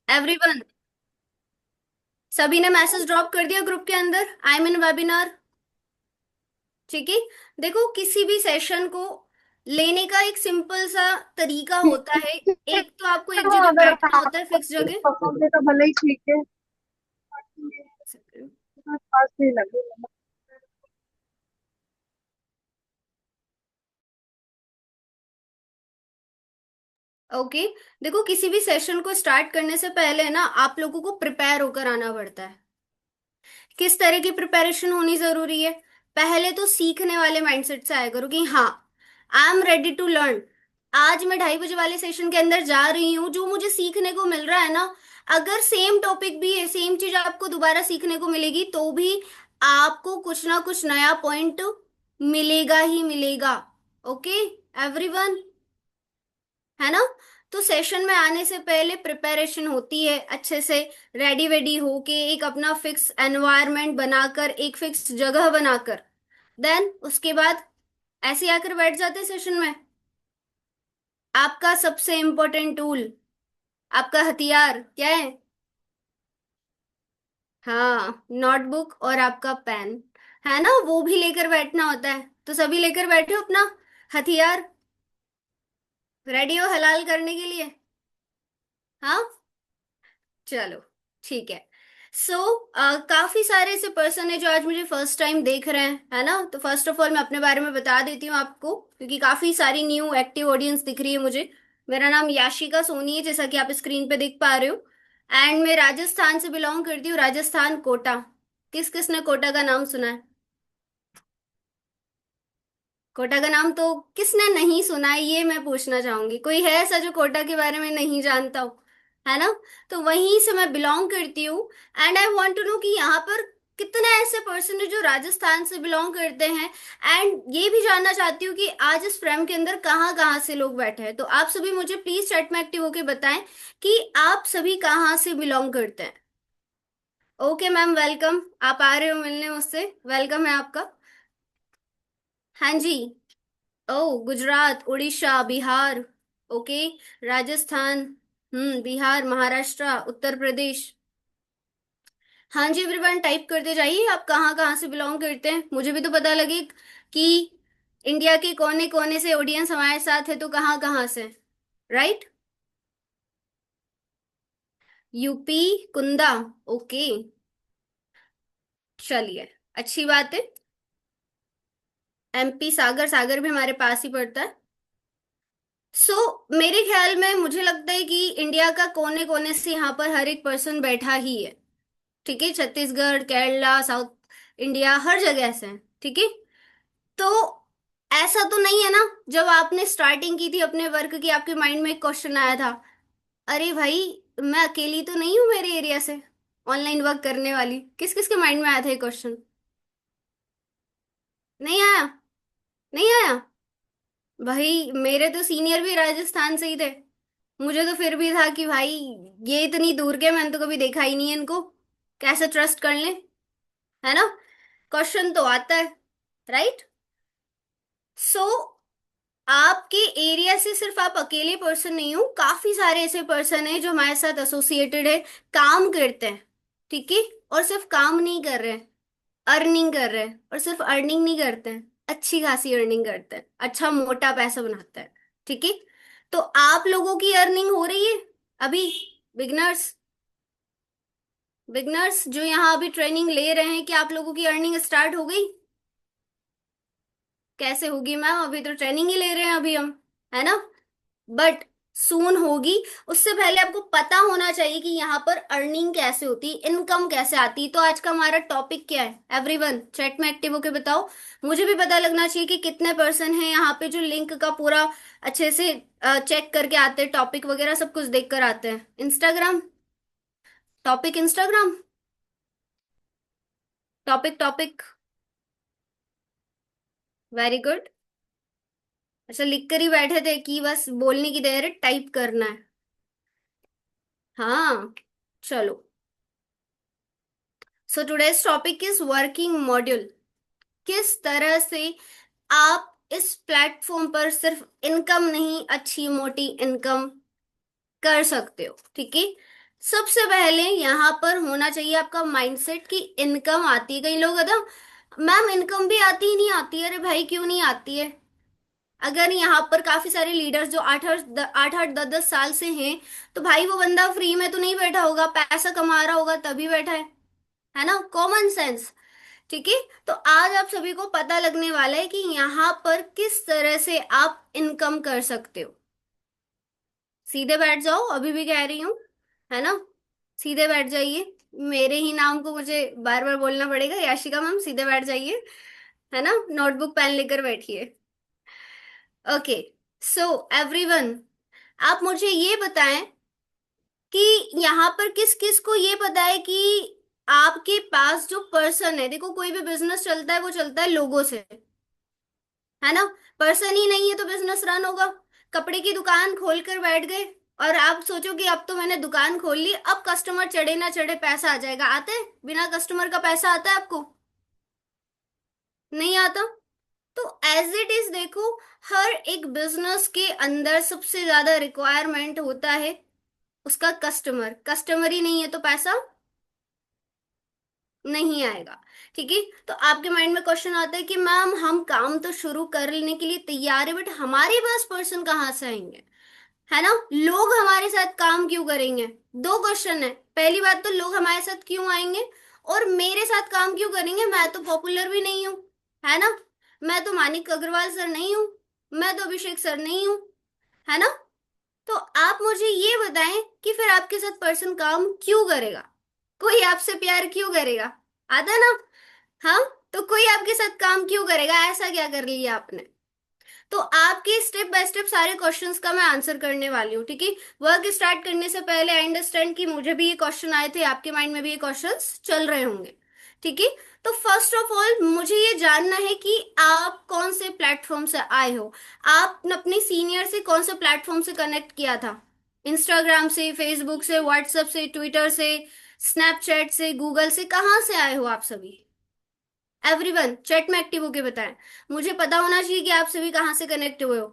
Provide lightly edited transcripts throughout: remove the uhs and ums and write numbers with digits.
Everyone, सभी ने message drop कर दिया ग्रुप के अंदर, आई एम इन वेबिनार। ठीक है। देखो, किसी भी सेशन को लेने का एक सिंपल सा तरीका ठीक होता है। है। एक तो आपको एक तो जगह अगर बैठना आप होता है, फिक्स जगह। पकड़ोगे तो भले ही ठीक है। खास नहीं लगेगा। ओके। देखो, किसी भी सेशन को स्टार्ट करने से पहले ना आप लोगों को प्रिपेयर होकर आना पड़ता है। किस तरह की प्रिपरेशन होनी जरूरी है? पहले तो सीखने वाले माइंडसेट से आया करो कि हाँ, I am ready to learn. आज मैं 2:30 बजे वाले सेशन के अंदर जा रही हूँ, जो मुझे सीखने को मिल रहा है ना, अगर सेम टॉपिक भी है, सेम चीज आपको दोबारा सीखने को मिलेगी, तो भी आपको कुछ ना कुछ नया पॉइंट मिलेगा ही मिलेगा। ओके एवरीवन, है ना? तो सेशन में आने से पहले प्रिपरेशन होती है अच्छे से, रेडी वेडी होके, एक अपना फिक्स एनवायरनमेंट बनाकर, एक फिक्स जगह बनाकर, देन उसके बाद ऐसे आकर बैठ जाते सेशन में। आपका सबसे इंपॉर्टेंट टूल, आपका हथियार क्या है? हाँ, नोटबुक और आपका पेन, है ना? वो भी लेकर बैठना होता है। तो सभी लेकर बैठे हो अपना हथियार, रेडी हो हलाल करने के लिए? हाँ, चलो, ठीक है। सो काफी सारे ऐसे पर्सन है जो आज मुझे फर्स्ट टाइम देख रहे हैं, है ना? तो फर्स्ट ऑफ ऑल मैं अपने बारे में बता देती हूँ आपको, क्योंकि काफी सारी न्यू एक्टिव ऑडियंस दिख रही है मुझे। मेरा नाम याशिका सोनी है, जैसा कि आप स्क्रीन पे देख पा रहे हो। एंड मैं राजस्थान से बिलोंग करती हूँ, राजस्थान, कोटा। किस किस ने कोटा का नाम सुना है? कोटा का नाम तो किसने नहीं सुना है, ये मैं पूछना चाहूंगी। कोई है ऐसा जो कोटा के बारे में नहीं जानता हो? है ना? तो वहीं से मैं बिलोंग करती हूँ। And I want to know कि यहाँ पर कितने ऐसे पर्सन है जो राजस्थान से बिलोंग करते हैं। एंड ये भी जानना चाहती हूँ कि आज इस फ्रेम के अंदर कहाँ कहाँ से लोग बैठे हैं। तो आप सभी मुझे प्लीज चैट में एक्टिव होके बताएं कि आप सभी कहाँ से बिलोंग करते हैं। Okay ma'am, welcome. आप आ रहे हो मिलने मुझसे, वेलकम है आपका। हाँ जी। ओ, गुजरात, उड़ीसा, बिहार। ओके। राजस्थान। बिहार, महाराष्ट्र, उत्तर प्रदेश। हाँ जी एवरीवन, टाइप करते जाइए आप कहाँ कहाँ से बिलोंग करते हैं, मुझे भी तो पता लगे कि इंडिया के कोने कोने से ऑडियंस हमारे साथ है, तो कहाँ कहाँ से। राइट। यूपी, कुंदा। ओके, चलिए, अच्छी बात है। एमपी, सागर, सागर भी हमारे पास ही पड़ता है। मेरे ख्याल में मुझे लगता है कि इंडिया का कोने कोने से यहाँ पर हर एक पर्सन बैठा ही है। ठीक है, छत्तीसगढ़, केरला, साउथ इंडिया, हर जगह से है। ठीक है। तो ऐसा तो नहीं है ना, जब आपने स्टार्टिंग की थी अपने वर्क की, आपके माइंड में एक क्वेश्चन आया था, अरे भाई, मैं अकेली तो नहीं हूँ मेरे एरिया से ऑनलाइन वर्क करने वाली? किस किस के माइंड में आया था ये क्वेश्चन? नहीं आया? नहीं आया? भाई, मेरे तो सीनियर भी राजस्थान से ही थे। मुझे तो फिर भी था कि भाई, ये इतनी दूर के, मैंने तो कभी देखा ही नहीं है इनको, कैसे ट्रस्ट कर ले, है ना? क्वेश्चन तो आता है। राइट। सो आपके एरिया से सिर्फ आप अकेले पर्सन नहीं हो, काफी सारे ऐसे पर्सन हैं जो हमारे साथ एसोसिएटेड है, काम करते हैं। ठीक है। और सिर्फ काम नहीं कर रहे हैं, अर्निंग कर रहे हैं। और सिर्फ अर्निंग नहीं करते हैं, अच्छी खासी अर्निंग करते हैं, अच्छा मोटा पैसा बनाते हैं। ठीक है। तो आप लोगों की अर्निंग हो रही है अभी? बिगनर्स, बिगनर्स जो यहाँ अभी ट्रेनिंग ले रहे हैं, कि आप लोगों की अर्निंग स्टार्ट हो गई? कैसे होगी मैम, अभी तो ट्रेनिंग ही ले रहे हैं अभी हम, है ना? बट सून होगी। उससे पहले आपको पता होना चाहिए कि यहाँ पर अर्निंग कैसे होती, इनकम कैसे आती। तो आज का हमारा टॉपिक क्या है? एवरीवन चैट में एक्टिव होके बताओ। मुझे भी पता लगना चाहिए कि कितने पर्सन हैं यहाँ पे जो लिंक का पूरा अच्छे से चेक करके आते हैं, टॉपिक वगैरह सब कुछ देख कर आते हैं। Instagram topic, Instagram topic, topic. Very good. अच्छा, लिख कर ही बैठे थे कि बस बोलने की देर है, टाइप करना है? हाँ, चलो। So today's topic is working module. किस तरह से आप इस प्लेटफॉर्म पर सिर्फ इनकम नहीं, अच्छी मोटी इनकम कर सकते हो। ठीक है। सबसे पहले यहाँ पर होना चाहिए आपका माइंडसेट कि इनकम आती है। कई लोग कहते हैं मैम इनकम भी आती ही नहीं आती है। अरे भाई क्यों नहीं आती है? अगर यहाँ पर काफी सारे लीडर्स जो आठ आठ 10 10 साल से हैं, तो भाई वो बंदा फ्री में तो नहीं बैठा होगा, पैसा कमा रहा होगा तभी बैठा है ना? Common sense. ठीक है। तो आज आप सभी को पता लगने वाला है कि यहाँ पर किस तरह से आप इनकम कर सकते हो। सीधे बैठ जाओ, अभी भी कह रही हूँ, है ना? सीधे बैठ जाइए। मेरे ही नाम को मुझे बार बार बोलना पड़ेगा, याशिका मैम सीधे बैठ जाइए, है ना? नोटबुक पेन लेकर बैठिए। ओके। सो एवरीवन, आप मुझे ये बताएं कि यहाँ पर किस किस को ये पता है कि आपके पास जो पर्सन है, देखो कोई भी बिजनेस चलता है वो चलता है लोगों से, है ना? पर्सन ही नहीं है तो बिजनेस रन होगा? कपड़े की दुकान खोल कर बैठ गए और आप सोचो कि अब तो मैंने दुकान खोल ली, अब कस्टमर चढ़े ना चढ़े पैसा आ जाएगा। आते हैं? बिना कस्टमर का पैसा आता है आपको? नहीं आता। तो एज इट इज देखो, हर एक बिजनेस के अंदर सबसे ज्यादा रिक्वायरमेंट होता है उसका कस्टमर। कस्टमर ही नहीं है तो पैसा नहीं आएगा। ठीक है। तो आपके माइंड में क्वेश्चन आता है कि मैम हम काम तो शुरू करने के लिए तैयार है, बट हमारे पास पर्सन कहाँ से आएंगे, है ना? लोग हमारे साथ काम क्यों करेंगे? दो क्वेश्चन है। पहली बात तो लोग हमारे साथ क्यों आएंगे, और मेरे साथ काम क्यों करेंगे? मैं तो पॉपुलर भी नहीं हूँ, है ना? मैं तो मानिक अग्रवाल सर नहीं हूँ, मैं तो अभिषेक सर नहीं हूँ, है ना? तो आप मुझे ये बताएं कि फिर आपके साथ पर्सन काम क्यों करेगा? कोई आपसे प्यार क्यों करेगा? आता है ना? हाँ। तो कोई आपके साथ काम क्यों करेगा? ऐसा क्या कर लिया आपने? तो आपके स्टेप बाय स्टेप सारे क्वेश्चंस का मैं आंसर करने वाली हूँ। ठीक है। वर्क स्टार्ट करने से पहले आई अंडरस्टैंड कि मुझे भी ये क्वेश्चन आए थे, आपके माइंड में भी ये क्वेश्चंस चल रहे होंगे। ठीक है। तो फर्स्ट ऑफ ऑल मुझे ये जानना है कि आप कौन से प्लेटफॉर्म से आए हो। आपने अपने सीनियर से कौन से प्लेटफॉर्म से कनेक्ट किया था? इंस्टाग्राम से, फेसबुक से, व्हाट्सएप से, ट्विटर से, स्नैपचैट से, गूगल से? कहाँ से आए हो आप सभी? एवरीवन चैट में एक्टिव होके बताएं। मुझे पता होना चाहिए कि आप सभी कहाँ से कनेक्ट हुए हो।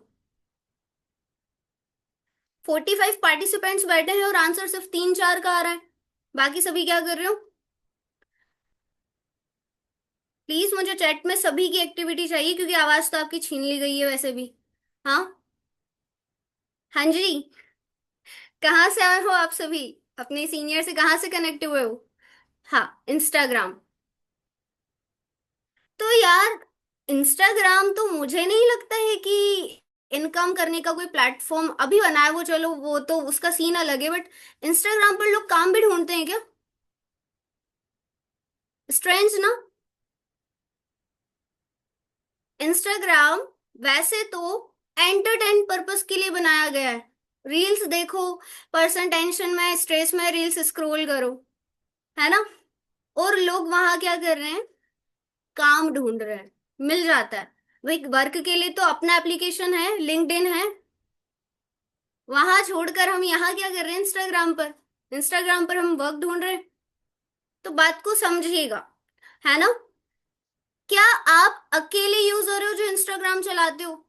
45 पार्टिसिपेंट्स बैठे हैं और आंसर सिर्फ 3 4 का आ रहा है। बाकी सभी क्या कर रहे हो? प्लीज मुझे चैट में सभी की एक्टिविटी चाहिए, क्योंकि आवाज तो आपकी छीन ली गई है वैसे भी। हाँ। हाँ जी। कहाँ से आए हो आप सभी? अपने सीनियर से कहाँ से कनेक्ट हुए हो? हाँ, इंस्टाग्राम। तो यार, इंस्टाग्राम तो मुझे नहीं लगता है कि इनकम करने का कोई प्लेटफॉर्म अभी बना है। वो चलो, वो तो उसका सीन अलग है, बट इंस्टाग्राम पर लोग काम भी ढूंढते हैं क्या? स्ट्रेंज ना। इंस्टाग्राम वैसे तो एंटरटेन पर्पस के लिए बनाया गया है। रील्स देखो, पर्सन टेंशन में स्ट्रेस में रील्स स्क्रॉल करो, है ना? और लोग वहां क्या कर रहे हैं? काम ढूंढ रहे हैं। मिल जाता है। भाई वर्क के लिए तो अपना एप्लीकेशन है, लिंक्डइन है, वहां छोड़कर हम यहाँ क्या कर रहे हैं? इंस्टाग्राम पर। इंस्टाग्राम पर हम वर्क ढूंढ रहे हैं। तो बात को समझिएगा, है ना? क्या आप अकेले यूजर हो जो इंस्टाग्राम चलाते हो?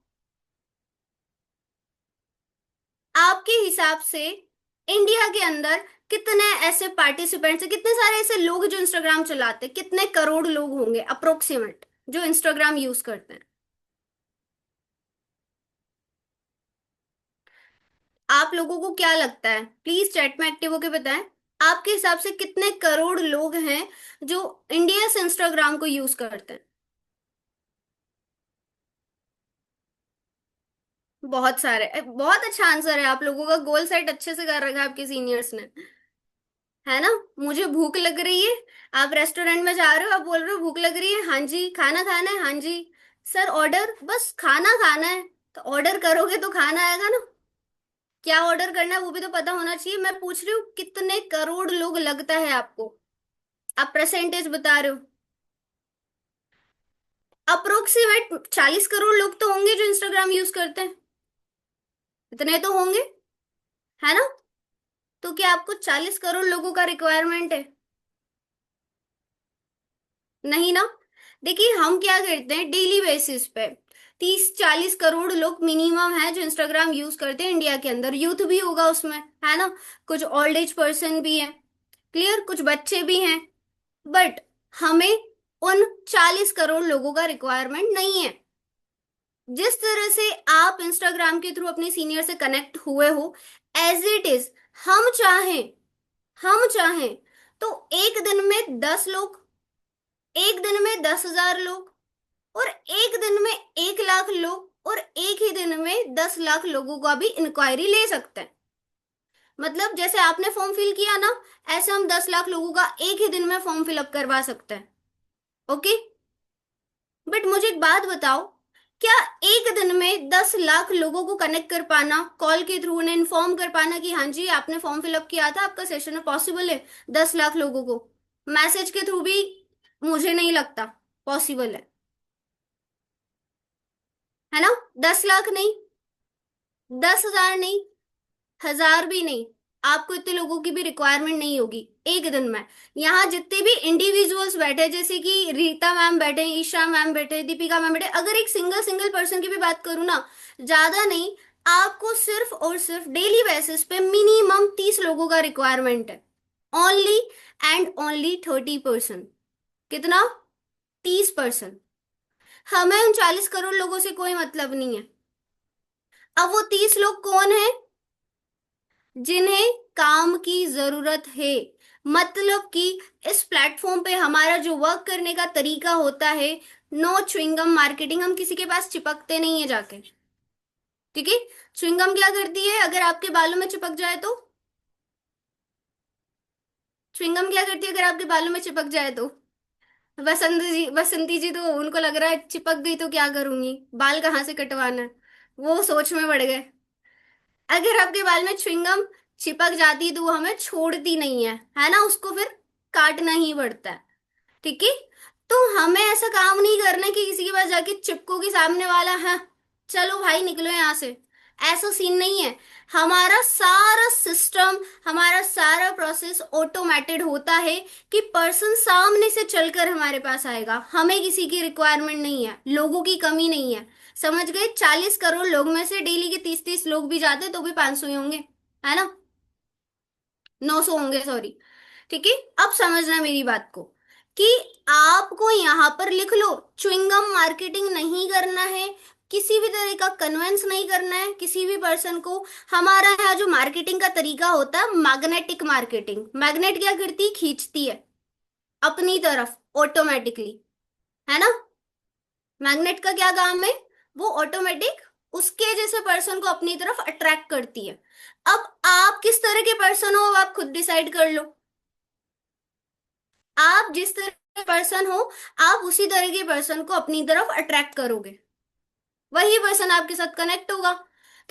आपके हिसाब से इंडिया के अंदर कितने ऐसे पार्टिसिपेंट्स हैं, कितने सारे ऐसे लोग जो इंस्टाग्राम चलाते हैं? कितने करोड़ लोग होंगे अप्रोक्सीमेट जो इंस्टाग्राम यूज करते हैं? आप लोगों को क्या लगता है? प्लीज चैट में एक्टिव होके बताएं। आपके हिसाब से कितने करोड़ लोग हैं जो इंडिया से इंस्टाग्राम को यूज करते हैं? बहुत सारे। बहुत अच्छा आंसर है। आप लोगों का गोल सेट अच्छे से कर रखा है आपके सीनियर्स ने, है ना? मुझे भूख लग रही है। आप रेस्टोरेंट में जा रहे हो, आप बोल रहे हो भूख लग रही है, हाँ जी। खाना खाना है, हाँ जी। सर ऑर्डर, बस खाना खाना है। तो ऑर्डर करोगे तो खाना आएगा ना? क्या ऑर्डर करना है वो भी तो पता होना चाहिए। मैं पूछ रही हूँ कितने करोड़ लोग लगता है आपको? आप परसेंटेज बता रहे हो। अप्रोक्सीमेट 40 करोड़ लोग तो होंगे जो इंस्टाग्राम यूज करते हैं। इतने तो होंगे, है ना? तो क्या आपको 40 करोड़ लोगों का रिक्वायरमेंट है? नहीं ना। देखिए हम क्या करते हैं डेली बेसिस पे, 30-40 करोड़ लोग मिनिमम है जो इंस्टाग्राम यूज करते हैं इंडिया के अंदर। यूथ भी होगा उसमें, है ना, कुछ ओल्ड एज पर्सन भी है, क्लियर, कुछ बच्चे भी हैं। बट हमें उन 40 करोड़ लोगों का रिक्वायरमेंट नहीं है। जिस तरह से आप इंस्टाग्राम के थ्रू अपने सीनियर से कनेक्ट हुए हो, एज इट इज हम चाहें तो एक दिन में 10 लोग, एक दिन में 10,000 लोग, और एक दिन में 1 लाख लोग, और एक ही दिन में 10 लाख लोगों का भी इंक्वायरी ले सकते हैं। मतलब जैसे आपने फॉर्म फिल किया ना, ऐसे हम 10 लाख लोगों का एक ही दिन में फॉर्म फिलअप करवा सकते हैं। ओके। बट मुझे एक बात बताओ, क्या एक दिन में 10 लाख लोगों को कनेक्ट कर पाना, कॉल के थ्रू उन्हें इन्फॉर्म कर पाना कि हाँ जी आपने फॉर्म फिलअप किया था, आपका सेशन में पॉसिबल है? 10 लाख लोगों को मैसेज के थ्रू भी मुझे नहीं लगता पॉसिबल है ना। 10 लाख नहीं, 10,000 नहीं, 1,000 भी नहीं, आपको इतने लोगों की भी रिक्वायरमेंट नहीं होगी एक दिन में। यहाँ जितने भी इंडिविजुअल्स बैठे, जैसे कि रीता मैम बैठे, ईशा मैम बैठे, दीपिका मैम बैठे, अगर एक सिंगल सिंगल पर्सन की भी बात करूँ ना, ज्यादा नहीं, आपको सिर्फ और सिर्फ डेली बेसिस पे मिनिमम 30 लोगों का रिक्वायरमेंट है। Only and only 30%। कितना? 30%। हमें उन 40 करोड़ लोगों से कोई मतलब नहीं है। अब वो 30 लोग कौन है? जिन्हें काम की जरूरत है। मतलब कि इस प्लेटफॉर्म पे हमारा जो वर्क करने का तरीका होता है, नो च्युइंगम मार्केटिंग, हम किसी के पास चिपकते नहीं है जाके। ठीक है। च्युइंगम क्या करती है अगर आपके बालों में चिपक जाए तो? च्युइंगम क्या करती है अगर आपके बालों में चिपक जाए तो? बसंती जी तो उनको लग रहा है चिपक गई तो क्या करूंगी, बाल कहाँ से कटवाना है, वो सोच में पड़ गए। अगर आपके बाल में च्युइंगम चिपक जाती तो वो हमें छोड़ती नहीं है ना, उसको फिर काटना ही पड़ता है। ठीक है। तो हमें ऐसा काम नहीं करना कि किसी के पास जाके चिपको कि सामने वाला है चलो भाई निकलो यहाँ से, ऐसा सीन नहीं है। हमारा सारा सिस्टम, हमारा सारा प्रोसेस ऑटोमेटेड होता है कि पर्सन सामने से चलकर हमारे पास आएगा। हमें किसी की रिक्वायरमेंट नहीं है, लोगों की कमी नहीं है। समझ गए? 40 करोड़ लोग में से डेली के 30-30 लोग भी जाते तो भी 500 ही होंगे, है ना, 900 होंगे, सॉरी। ठीक है। अब समझना मेरी बात को कि आपको यहां पर लिख लो, च्युइंगम मार्केटिंग नहीं करना है, किसी भी तरह का कन्वेंस नहीं करना है किसी भी पर्सन को। हमारा यहाँ जो मार्केटिंग का तरीका होता है मैग्नेटिक मार्केटिंग। मैग्नेट क्या करती है? खींचती है अपनी तरफ ऑटोमेटिकली, है ना। मैग्नेट का क्या काम है? वो ऑटोमेटिक उसके जैसे पर्सन को अपनी तरफ अट्रैक्ट करती है। अब आप किस तरह के पर्सन हो अब आप खुद डिसाइड कर लो। आप जिस तरह के पर्सन हो, आप उसी तरह के पर्सन को अपनी तरफ अट्रैक्ट करोगे, वही पर्सन आपके साथ कनेक्ट होगा।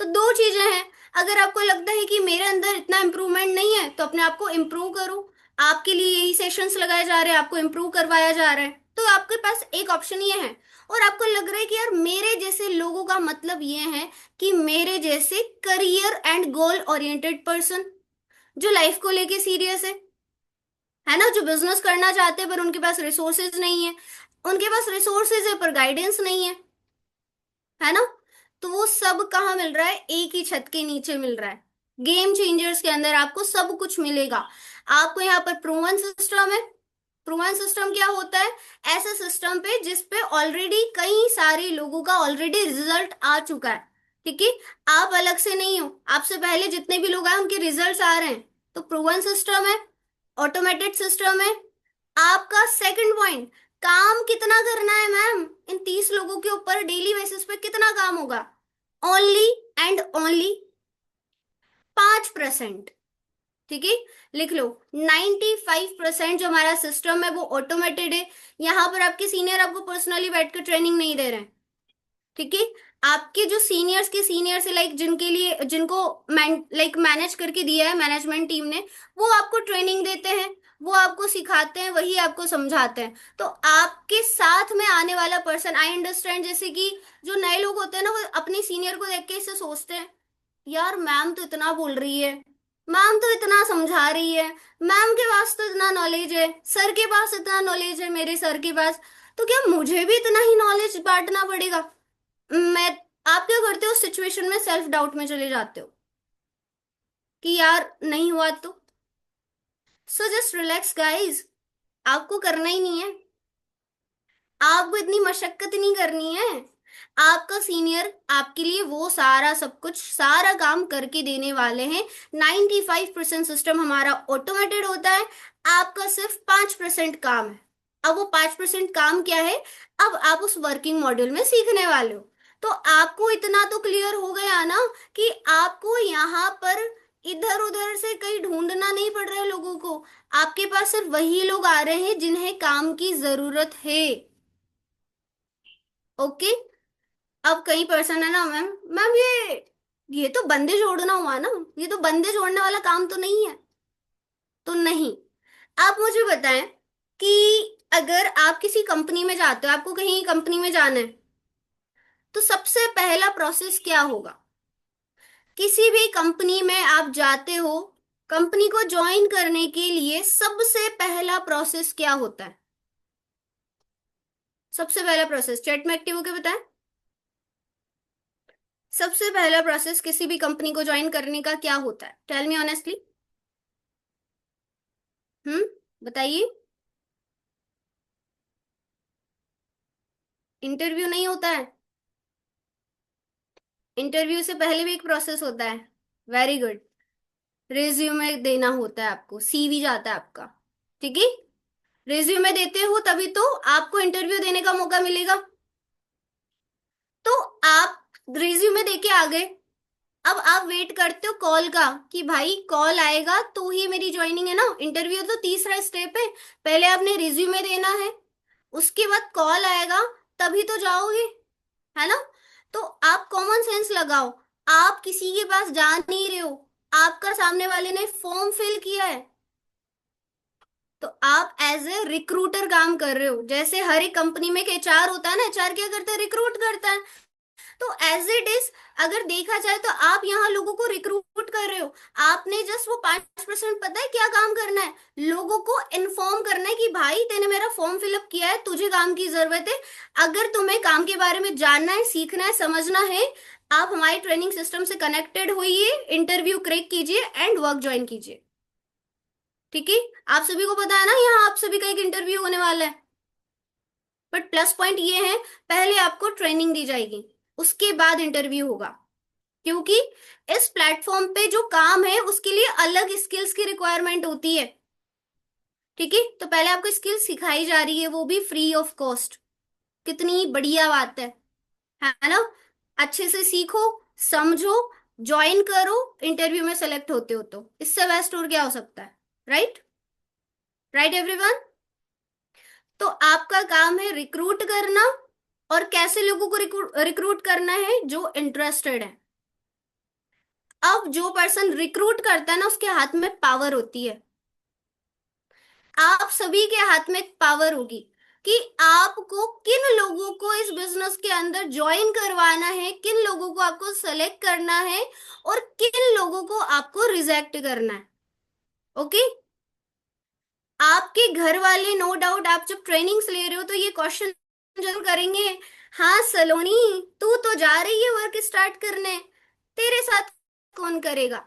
तो दो चीजें हैं, अगर आपको लगता है कि मेरे अंदर इतना इम्प्रूवमेंट नहीं है तो अपने आप को इम्प्रूव करो। आपके लिए यही सेशंस लगाए जा रहे हैं, आपको इम्प्रूव करवाया जा रहा है, तो आपके पास एक ऑप्शन ये है। और आपको लग रहा है कि यार मेरे जैसे लोगों का मतलब ये है कि मेरे जैसे career and goal oriented person, जो लाइफ को लेके सीरियस है ना, जो बिजनेस करना चाहते हैं पर उनके पास रिसोर्सेज नहीं है, उनके पास रिसोर्सेज है पर गाइडेंस नहीं है ना। तो वो सब कहाँ मिल रहा है? एक ही छत के नीचे मिल रहा है। गेम चेंजर्स के अंदर आपको सब कुछ मिलेगा। आपको यहाँ पर प्रूवन सिस्टम है। प्रूवन सिस्टम क्या होता है? ऐसा सिस्टम पे जिस पे ऑलरेडी कई सारे लोगों का ऑलरेडी रिजल्ट आ चुका है। ठीक है। आप अलग से नहीं हो, आपसे पहले जितने भी लोग आए उनके रिजल्ट्स आ रहे हैं। तो प्रूवन सिस्टम है, ऑटोमेटेड सिस्टम है। आपका सेकंड पॉइंट, काम कितना करना है मैम? इन 30 लोगों के ऊपर डेली बेसिस पे कितना काम होगा? Only and only 5%। ठीक है। लिख लो, 95% जो हमारा सिस्टम है वो ऑटोमेटेड है। यहाँ पर आपके सीनियर आपको पर्सनली बैठकर ट्रेनिंग नहीं दे रहे हैं। ठीक है। आपके जो सीनियर्स के सीनियर्स है, लाइक जिनके लिए जिनको लाइक मैनेज करके दिया है मैनेजमेंट टीम ने, वो आपको ट्रेनिंग देते हैं, वो आपको सिखाते हैं, वही आपको समझाते हैं। तो आपके साथ में आने वाला पर्सन, आई अंडरस्टैंड, जैसे कि जो नए लोग होते हैं ना, वो अपने सीनियर को देख के इससे सोचते हैं यार मैम तो इतना बोल रही है, मैम तो इतना समझा रही है, मैम के पास तो इतना नॉलेज है, सर के पास इतना नॉलेज है, मेरे सर के पास, तो क्या मुझे भी इतना ही नॉलेज बांटना पड़ेगा? मैं आप क्या करते हो उस सिचुएशन में? सेल्फ डाउट में चले जाते हो कि यार नहीं हुआ तो। सो जस्ट रिलैक्स गाइस, आपको करना ही नहीं है, आपको इतनी मशक्कत नहीं करनी है। आपका सीनियर आपके लिए वो सारा सब कुछ सारा काम करके देने वाले हैं। 95% सिस्टम हमारा ऑटोमेटेड होता है, आपका सिर्फ 5% काम है। अब वो 5% काम क्या है? अब आप उस वर्किंग मॉड्यूल में सीखने वाले हो। तो आपको इतना तो क्लियर हो गया ना कि आपको यहाँ पर इधर उधर से कहीं ढूंढना नहीं पड़ रहा है लोगों को। आपके पास सिर्फ वही लोग आ रहे हैं जिन्हें काम की जरूरत है। ओके। अब कई पर्सन है ना, मैम मैम ये तो बंदे जोड़ना हुआ ना, ये तो बंदे जोड़ने वाला काम तो नहीं है। तो नहीं, आप मुझे बताएं कि अगर आप किसी कंपनी में जाते हो, आपको कहीं कंपनी में जाना है, तो सबसे पहला प्रोसेस क्या होगा? किसी भी कंपनी में आप जाते हो, कंपनी को ज्वाइन करने के लिए सबसे पहला प्रोसेस क्या होता है? सबसे पहला प्रोसेस चैट में एक्टिव होकर बताएं। सबसे पहला प्रोसेस किसी भी कंपनी को ज्वाइन करने का क्या होता है? Tell me honestly. हम्म, बताइए। इंटरव्यू नहीं होता है? इंटरव्यू से पहले भी एक प्रोसेस होता है। Very good. रिज्यूमे देना होता है, आपको सीवी जाता है आपका। ठीक है। रिज्यूमे देते हो तभी तो आपको इंटरव्यू देने का मौका मिलेगा। तो आप रिज्यूमे देके आ गए, अब आप वेट करते हो कॉल का कि भाई कॉल आएगा तो ही मेरी ज्वाइनिंग है ना। इंटरव्यू तो तीसरा स्टेप है, पहले आपने रिज्यूमे देना है, उसके बाद कॉल आएगा, तभी तो जाओगे, है ना। तो आप कॉमन सेंस लगाओ, आप किसी के पास जा नहीं रहे हो, आपका सामने वाले ने फॉर्म फिल किया है, तो आप एज ए रिक्रूटर काम कर रहे हो। जैसे हर एक कंपनी में एक एचआर होता है ना, एचआर क्या करता है? रिक्रूट करता है। तो एज इट इज, अगर देखा जाए तो आप यहाँ लोगों को रिक्रूट कर रहे हो। आपने जस्ट वो 5% पता है क्या काम करना है? लोगों को इन्फॉर्म करना है कि भाई तूने मेरा फॉर्म फिलअप किया है, तुझे काम की जरूरत है, अगर तुम्हें काम के बारे में जानना है, सीखना है, समझना है, आप हमारे ट्रेनिंग सिस्टम से कनेक्टेड होइए, इंटरव्यू क्रैक कीजिए एंड वर्क ज्वाइन कीजिए। ठीक है। आप सभी को पता है ना यहाँ आप सभी का एक इंटरव्यू होने वाला है। बट प्लस पॉइंट ये है, पहले आपको ट्रेनिंग दी जाएगी, उसके बाद इंटरव्यू होगा। क्योंकि इस प्लेटफॉर्म पे जो काम है उसके लिए अलग स्किल्स की रिक्वायरमेंट होती है। ठीक है। तो पहले आपको स्किल्स सिखाई जा रही है, वो भी फ्री ऑफ कॉस्ट। कितनी बढ़िया बात है ना। अच्छे से सीखो, समझो, ज्वाइन करो, इंटरव्यू में सेलेक्ट होते हो तो इससे बेस्ट और क्या हो सकता है? राइट। Right everyone. तो आपका काम है रिक्रूट करना। और कैसे लोगों को रिक्रूट करना है? जो इंटरेस्टेड है। अब जो पर्सन रिक्रूट करता है ना, उसके हाथ में पावर होती है। आप सभी के हाथ में पावर होगी कि आपको किन लोगों को इस बिजनेस के अंदर ज्वाइन करवाना है, किन लोगों को आपको सेलेक्ट करना है और किन लोगों को आपको रिजेक्ट करना है। ओके। आपके घर वाले नो डाउट आप जब ट्रेनिंग्स ले रहे हो तो ये क्वेश्चन जरूर करेंगे, हाँ सलोनी, तू तो जा रही है वर्क स्टार्ट करने, तेरे साथ कौन करेगा?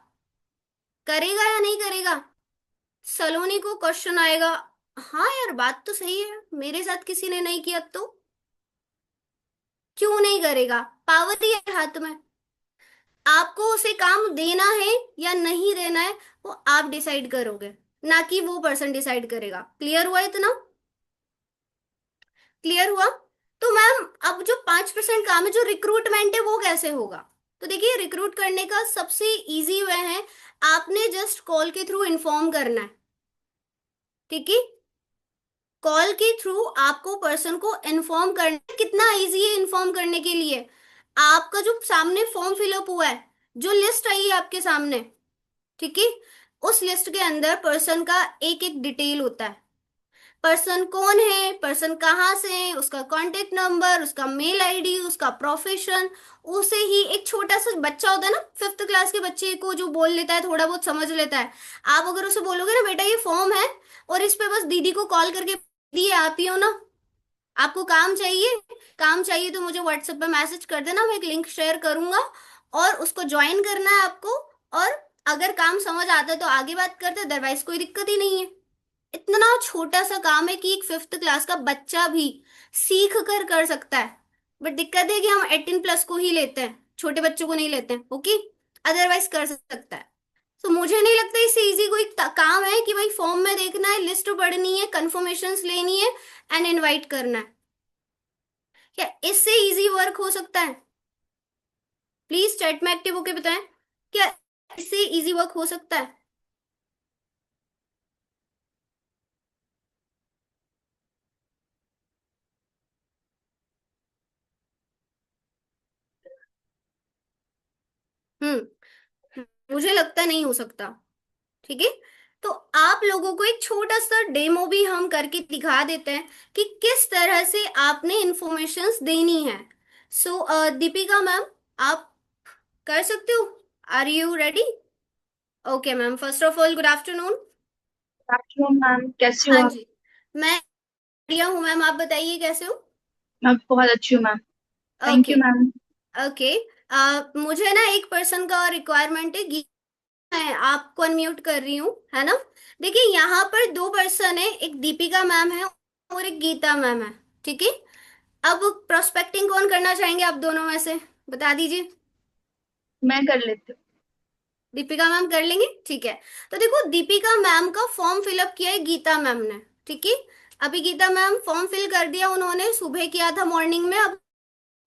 करेगा या नहीं करेगा? सलोनी को क्वेश्चन आएगा, हाँ यार बात तो सही है, मेरे साथ किसी ने नहीं किया तो क्यों नहीं करेगा? पावर ही है हाथ में। आपको उसे काम देना है या नहीं देना है, वो आप डिसाइड करोगे, ना कि वो पर्सन डिसाइड करेगा। क्लियर हुआ इतना? क्लियर हुआ? तो मैम अब जो 5% काम है, जो रिक्रूटमेंट है, वो कैसे होगा? तो देखिए, रिक्रूट करने का सबसे इजी वे है, आपने जस्ट कॉल के थ्रू इन्फॉर्म करना है। ठीक है। कॉल के थ्रू आपको पर्सन को इन्फॉर्म करना। कितना इजी है इन्फॉर्म करने के लिए? आपका जो सामने फॉर्म फिलअप हुआ है, जो लिस्ट आई है आपके सामने, ठीक है, उस लिस्ट के अंदर पर्सन का एक एक डिटेल होता है। पर्सन कौन है, पर्सन कहाँ से है, उसका कांटेक्ट नंबर, उसका मेल आईडी, उसका प्रोफेशन। उसे ही एक छोटा सा बच्चा होता है ना, 5th क्लास के बच्चे को जो बोल लेता है, थोड़ा बहुत समझ लेता है, आप अगर उसे बोलोगे ना बेटा ये फॉर्म है और इस पे बस दीदी को कॉल करके दिए आप ही हो ना, आपको काम चाहिए तो मुझे व्हाट्सएप पे मैसेज कर देना, मैं एक लिंक शेयर करूंगा और उसको ज्वाइन करना है आपको। और अगर काम समझ आता है तो आगे बात करते हैं, अदरवाइज कोई दिक्कत ही नहीं है। इतना छोटा सा काम है कि एक 5th क्लास का बच्चा भी सीख कर सकता है। बट दिक्कत है कि हम 18+ को ही लेते हैं, छोटे बच्चों को नहीं लेते हैं। ओके, अदरवाइज कर सकता है। तो मुझे नहीं लगता इससे इजी कोई काम है कि भाई फॉर्म में देखना है, लिस्ट पढ़नी है, कंफर्मेशंस लेनी है एंड इनवाइट करना है। क्या इससे इजी वर्क हो सकता है? प्लीज चैट में एक्टिव होके बताएं, क्या इससे इजी वर्क हो सकता है? हम्म। मुझे लगता नहीं हो सकता। ठीक है, तो आप लोगों को एक छोटा सा डेमो भी हम करके दिखा देते हैं कि किस तरह से आपने इंफॉर्मेशंस देनी है। सो दीपिका मैम, आप कर सकते हो? Are you ready? Okay ma'am, first of all good afternoon. Afternoon ma'am, कैसी हो हाँ आप? जी, मैं बढ़िया हूँ मैम, आप बताइए कैसे हो? मैं बहुत अच्छी हूँ ma'am. Thank okay. You ma'am. Okay, मुझे ना एक पर्सन का रिक्वायरमेंट है, मैं आपको अनम्यूट कर रही हूँ, है ना? देखिए यहाँ पर दो पर्सन है, एक दीपिका मैम है और एक गीता मैम है। ठीक है, अब प्रोस्पेक्टिंग कौन करना चाहेंगे आप दोनों में से? बता दीजिए। मैं कर लेती हूँ। दीपिका मैम कर लेंगे, ठीक है। तो देखो, दीपिका मैम का फॉर्म फिलअप किया है गीता मैम ने। ठीक है, अभी गीता मैम फॉर्म फिल कर दिया, उन्होंने सुबह किया था मॉर्निंग में। अब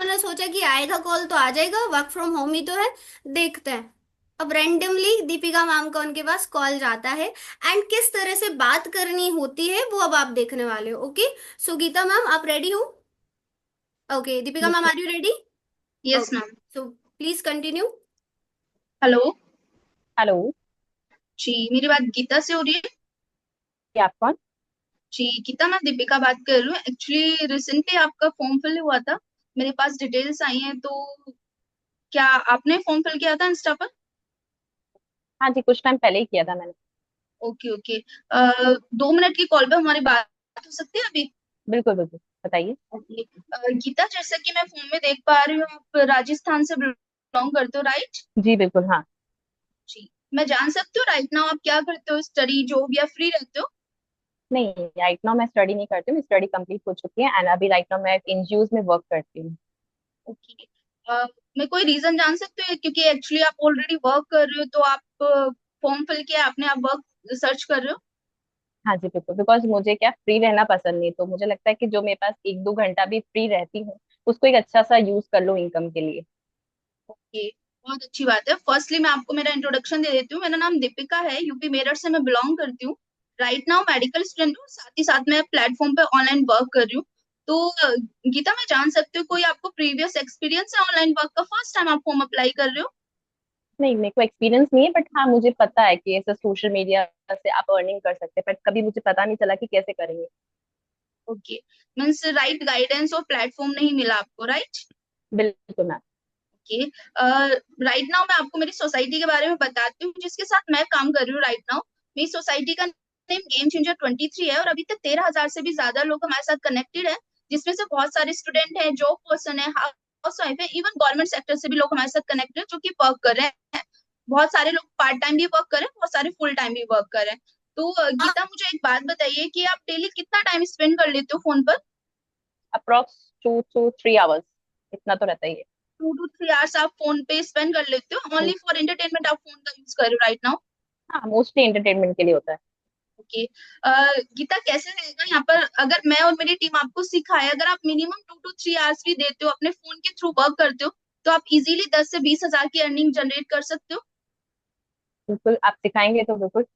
उन्होंने सोचा कि आएगा कॉल तो आ जाएगा, वर्क फ्रॉम होम ही तो है, देखते हैं। अब रैंडमली दीपिका मैम का उनके पास कॉल जाता है एंड किस तरह से बात करनी होती है वो अब आप देखने वाले हो। ओके, सो गीता मैम आप रेडी हो? Okay, Deepika ma'am okay. Are you ready? Yes okay, ma'am. So please continue. Hello. Hello. जी, मेरी बात गीता से हो रही है? ये आप कौन? जी गीता, मैं दीपिका बात कर रही हूँ। एक्चुअली रिसेंटली आपका फॉर्म फिल हुआ था, मेरे पास डिटेल्स आई हैं। तो क्या आपने फॉर्म फिल किया था इंस्टा पर? हाँ जी, कुछ टाइम पहले ही किया था मैंने। Okay okay. 2 मिनट की कॉल पे हमारी बात हो सकती है अभी? बिल्कुल बिल्कुल, बताइए। ओके। गीता, जैसा कि मैं फोन में देख पा रही हूँ, आप राजस्थान से बिलोंग करते हो, राइट? जी बिल्कुल, हाँ। जी। मैं जान सकती हूँ राइट नाउ आप क्या करते हो, स्टडी, जॉब या फ्री रहते हो? नहीं, राइट नाउ मैं स्टडी नहीं करती हूँ, मेरी स्टडी कंप्लीट हो चुकी है एंड अभी राइट नाउ मैं एनजीओज में वर्क करती हूँ। ओके। मैं कोई रीजन जान सकते हो, क्योंकि एक्चुअली आप ऑलरेडी वर्क कर रहे हो तो आप फॉर्म फिल किया, आपने आप वर्क सर्च कर रहे हो? हाँ जी बिल्कुल, बिकॉज मुझे क्या फ्री रहना पसंद नहीं, तो मुझे लगता है कि जो मेरे पास 1-2 घंटा भी फ्री रहती हूँ उसको एक अच्छा सा यूज कर लो इनकम के लिए। ओके, बहुत अच्छी बात है। फर्स्टली मैं आपको मेरा इंट्रोडक्शन दे देती हूँ। मेरा नाम दीपिका है, यूपी मेरठ से मैं बिलोंग करती हूँ। राइट नाउ मेडिकल स्टूडेंट हूँ, साथ ही साथ मैं प्लेटफॉर्म पे ऑनलाइन वर्क कर रही हूँ। तो गीता, मैं जान सकती हूँ कोई आपको प्रीवियस एक्सपीरियंस है ऑनलाइन वर्क का? फर्स्ट टाइम आप फॉर्म अप्लाई कर रहे हो? नहीं, मेरे को एक्सपीरियंस नहीं है, बट हाँ मुझे पता है कि ऐसा सोशल मीडिया से आप अर्निंग कर सकते हैं, बट कभी मुझे पता नहीं चला कि कैसे करेंगे। ओके, मीन्स राइट गाइडेंस और प्लेटफॉर्म नहीं मिला आपको, राइट? बिल्कुल मैम। ओके। राइट नाउ मैं आपको मेरी सोसाइटी के बारे में बताती हूँ जिसके साथ मैं काम कर रही हूँ राइट नाउ। मेरी सोसाइटी का नेम गेम चेंजर 23 है और अभी तक 13,000 से भी ज्यादा लोग हमारे साथ कनेक्टेड है, जिसमें से बहुत सारे स्टूडेंट हैं, जॉब पर्सन है, हाउस वाइफ है, इवन गवर्नमेंट सेक्टर से भी लोग हमारे साथ कनेक्टेड है जो कि वर्क कर रहे हैं। बहुत सारे लोग पार्ट टाइम भी वर्क कर रहे हैं, बहुत सारे फुल टाइम भी वर्क कर रहे हैं। तो हाँ, गीता, मुझे एक बात बताइए कि आप डेली कितना टाइम स्पेंड कर लेते हो फोन पर? अप्रोक्स 2 to 3 आवर्स, इतना तो रहता ही है। 2 to 3 आवर्स आप फोन पे स्पेंड कर लेते हो? ओनली फॉर एंटरटेनमेंट आप फोन का यूज कर रहे हो राइट नाउ? हाँ, मोस्टली एंटरटेनमेंट के लिए होता है। ओके। गीता, कैसे रहेगा यहाँ पर अगर मैं और मेरी टीम आपको सिखाए, अगर आप मिनिमम 2 to 3 आवर्स भी देते हो, अपने फोन के थ्रू वर्क करते हो, तो आप इजीली 10 से 20 हजार की अर्निंग जनरेट कर सकते हो? बिल्कुल, आप सिखाएंगे तो बिल्कुल।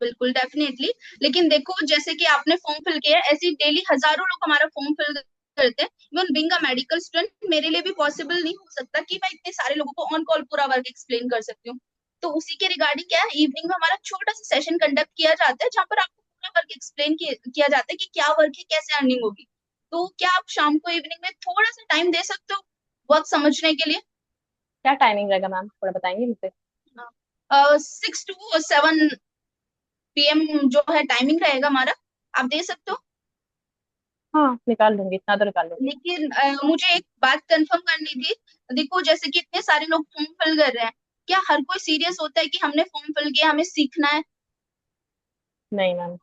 बिल्कुल, डेफिनेटली। लेकिन देखो, जैसे कि आपने फॉर्म फिल किया है, ऐसे डेली हजारों लोग हमारा फॉर्म फिल करते हैं। Even being a medical student मेरे लिए भी पॉसिबल नहीं हो सकता कि मैं इतने सारे लोगों को ऑन कॉल पूरा वर्क एक्सप्लेन कर सकती हूँ। तो उसी के रिगार्डिंग क्या है, इवनिंग में हमारा छोटा सा सेशन कंडक्ट किया जाता है जहाँ पर आपको पूरा वर्क एक्सप्लेन किया जाता है कि क्या वर्क है, कैसे अर्निंग होगी। तो क्या आप शाम को इवनिंग में थोड़ा सा टाइम दे सकते हो वर्क समझने के लिए? क्या टाइमिंग रहेगा मैम, थोड़ा बताएंगे मुझे? 6 to 7 PM जो है टाइमिंग रहेगा हमारा, आप दे सकते हो? हाँ निकाल लूंगी, इतना तो निकाल लूंगी। लेकिन मुझे एक बात कंफर्म करनी थी। देखो जैसे कि इतने सारे लोग फॉर्म फिल कर रहे हैं, क्या हर कोई सीरियस होता है कि हमने फॉर्म फिल किया, हमें सीखना है? नहीं मैम।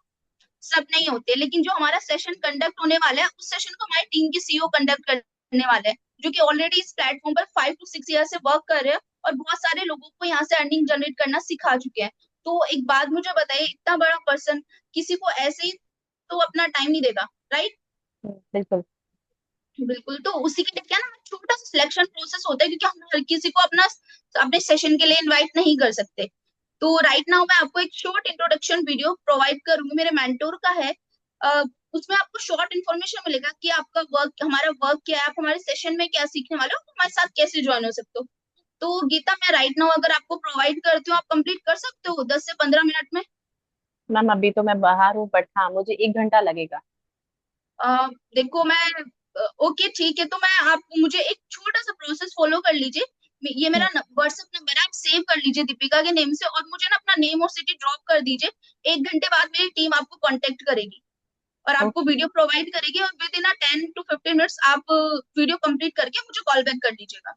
सब नहीं होते, लेकिन जो हमारा सेशन कंडक्ट होने वाला है उस सेशन को हमारी टीम के सीईओ कंडक्ट करने वाले हैं, जो कि ऑलरेडी इस प्लेटफॉर्म पर 5 to 6 ईयर से वर्क कर रहे हैं और बहुत सारे लोगों को यहाँ से अर्निंग जनरेट करना सिखा चुके हैं। तो एक बात मुझे बताइए, इतना बड़ा पर्सन किसी को ऐसे ही तो अपना टाइम नहीं देगा, राइट? बिल्कुल। बिल्कुल। तो उसी के लिए क्या ना, छोटा सा सिलेक्शन प्रोसेस होता है, क्योंकि हम हर किसी को अपना अपने सेशन के लिए इनवाइट नहीं कर सकते। तो राइट नाउ मैं आपको एक शॉर्ट इंट्रोडक्शन वीडियो प्रोवाइड करूंगी, मेरे मेंटोर का है। उसमें आपको शॉर्ट इन्फॉर्मेशन मिलेगा कि आपका वर्क, हमारा वर्क क्या है, आप हमारे सेशन में क्या सीखने वाले हो, आप हमारे साथ कैसे ज्वाइन हो सकते हो। तो गीता, मैं राइट नाउ अगर आपको प्रोवाइड करती हूँ, आप कंप्लीट कर सकते हो 10 से 15 मिनट में? मैम अभी तो मैं बाहर हूँ, बट हाँ मुझे 1 घंटा लगेगा। देखो मैं, ओके ठीक है, तो मैं आप मुझे एक छोटा सा प्रोसेस फॉलो कर लीजिए। ये मेरा हम्म, व्हाट्सएप नंबर है, आप सेव कर लीजिए दीपिका के नेम से, और मुझे ना अपना नेम और सिटी ड्रॉप कर दीजिए। 1 घंटे बाद मेरी टीम आपको कांटेक्ट करेगी और आपको ओके। वीडियो प्रोवाइड करेगी, और विद इन 10 to 15 मिनट्स आप वीडियो कंप्लीट करके मुझे कॉल बैक कर दीजिएगा।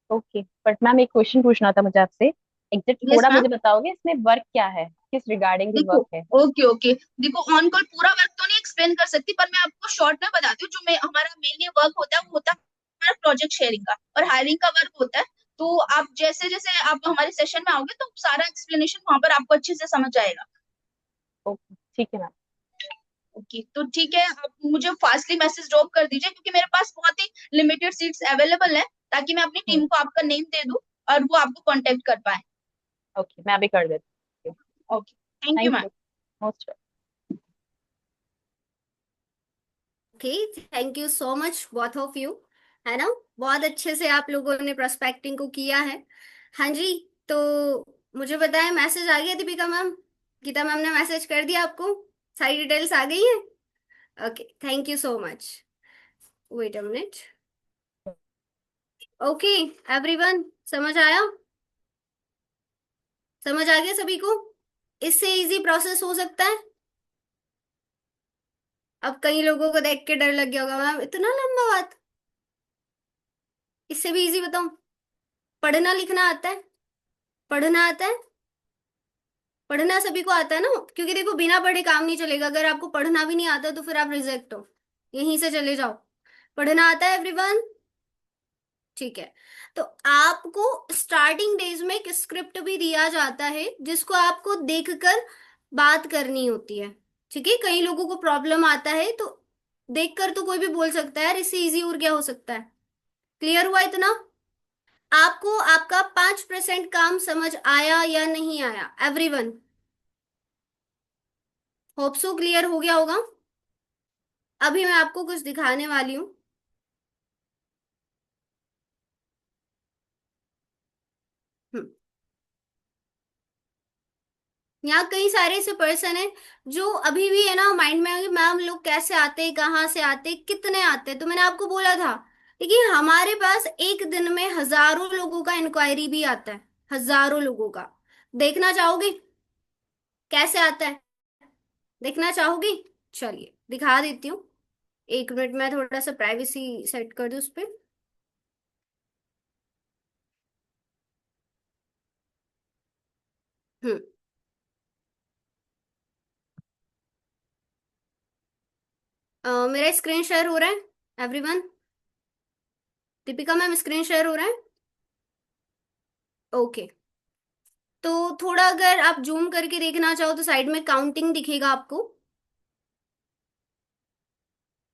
ओके बट मैम एक क्वेश्चन पूछना था मुझे आपसे। एग्जैक्ट यस थोड़ा मैम। मुझे बताओगे इसमें वर्क क्या है, किस रिगार्डिंग की देखो, वर्क है? ओके ओके, देखो ऑन कॉल पूरा वर्क तो नहीं एक्सप्लेन कर सकती, पर मैं आपको शॉर्ट में बताती हूँ। जो हमारा मेनली वर्क होता है वो होता है हमारा प्रोजेक्ट शेयरिंग का और हायरिंग का वर्क होता है। तो आप जैसे जैसे आप हमारे सेशन में आओगे तो सारा एक्सप्लेनेशन वहां पर आपको अच्छे से समझ आएगा। ओके ठीक है मैम। ओके, तो ठीक है, आप मुझे फास्टली मैसेज ड्रॉप कर दीजिए, क्योंकि मेरे पास बहुत ही लिमिटेड सीट्स अवेलेबल है, ताकि मैं अपनी टीम को आपका नेम दे दूं और वो आपको कांटेक्ट कर पाए। ओके मैं अभी कर देती हूँ। Okay, thank you thank ma'am. You most. Okay, thank you so much both of you, है ना। बहुत अच्छे से आप लोगों ने प्रोस्पेक्टिंग को किया है। हाँ जी। तो मुझे बताएं, मैसेज आ गया दीपिका मैम, गीता मैम ने मैसेज कर दिया आपको, सारी डिटेल्स आ गई है? Okay, thank you so much. Wait a minute. Okay everyone, समझ आया? समझ आ गया सभी को? इससे इजी प्रोसेस हो सकता है? अब कई लोगों को देख के डर लग गया होगा, मैम इतना लंबा बात, इससे भी इजी बताऊं? पढ़ना लिखना आता है? पढ़ना आता है? पढ़ना सभी को आता है ना, क्योंकि देखो बिना पढ़े काम नहीं चलेगा। अगर आपको पढ़ना भी नहीं आता तो फिर आप रिजेक्ट हो, यहीं से चले जाओ। पढ़ना आता है एवरीवन? ठीक है। तो आपको स्टार्टिंग डेज में एक स्क्रिप्ट भी दिया जाता है जिसको आपको देखकर बात करनी होती है। ठीक है, कई लोगों को प्रॉब्लम आता है, तो देखकर तो कोई भी बोल सकता है यार, इससे इजी और क्या हो सकता है। क्लियर हुआ इतना? आपको आपका 5% काम समझ आया या नहीं आया एवरीवन? होप सो क्लियर हो गया होगा। अभी मैं आपको कुछ दिखाने वाली हूँ। हम्म, यहाँ कई सारे ऐसे पर्सन है जो अभी भी है ना माइंड में है कि मैम लोग कैसे आते, कहाँ से आते, कितने आते। तो मैंने आपको बोला था, देखिए हमारे पास एक दिन में हजारों लोगों का इंक्वायरी भी आता है, हजारों लोगों का। देखना चाहोगे कैसे आता है? देखना चाहोगे? चलिए दिखा देती हूँ। 1 मिनट में थोड़ा सा प्राइवेसी सेट कर दूँ उस पर। हम्म। मेरा स्क्रीन शेयर हो रहा है everyone? Deepika ma'am screen share हो रहा है? ओके। तो थोड़ा अगर आप जूम करके देखना चाहो तो साइड में काउंटिंग दिखेगा आपको,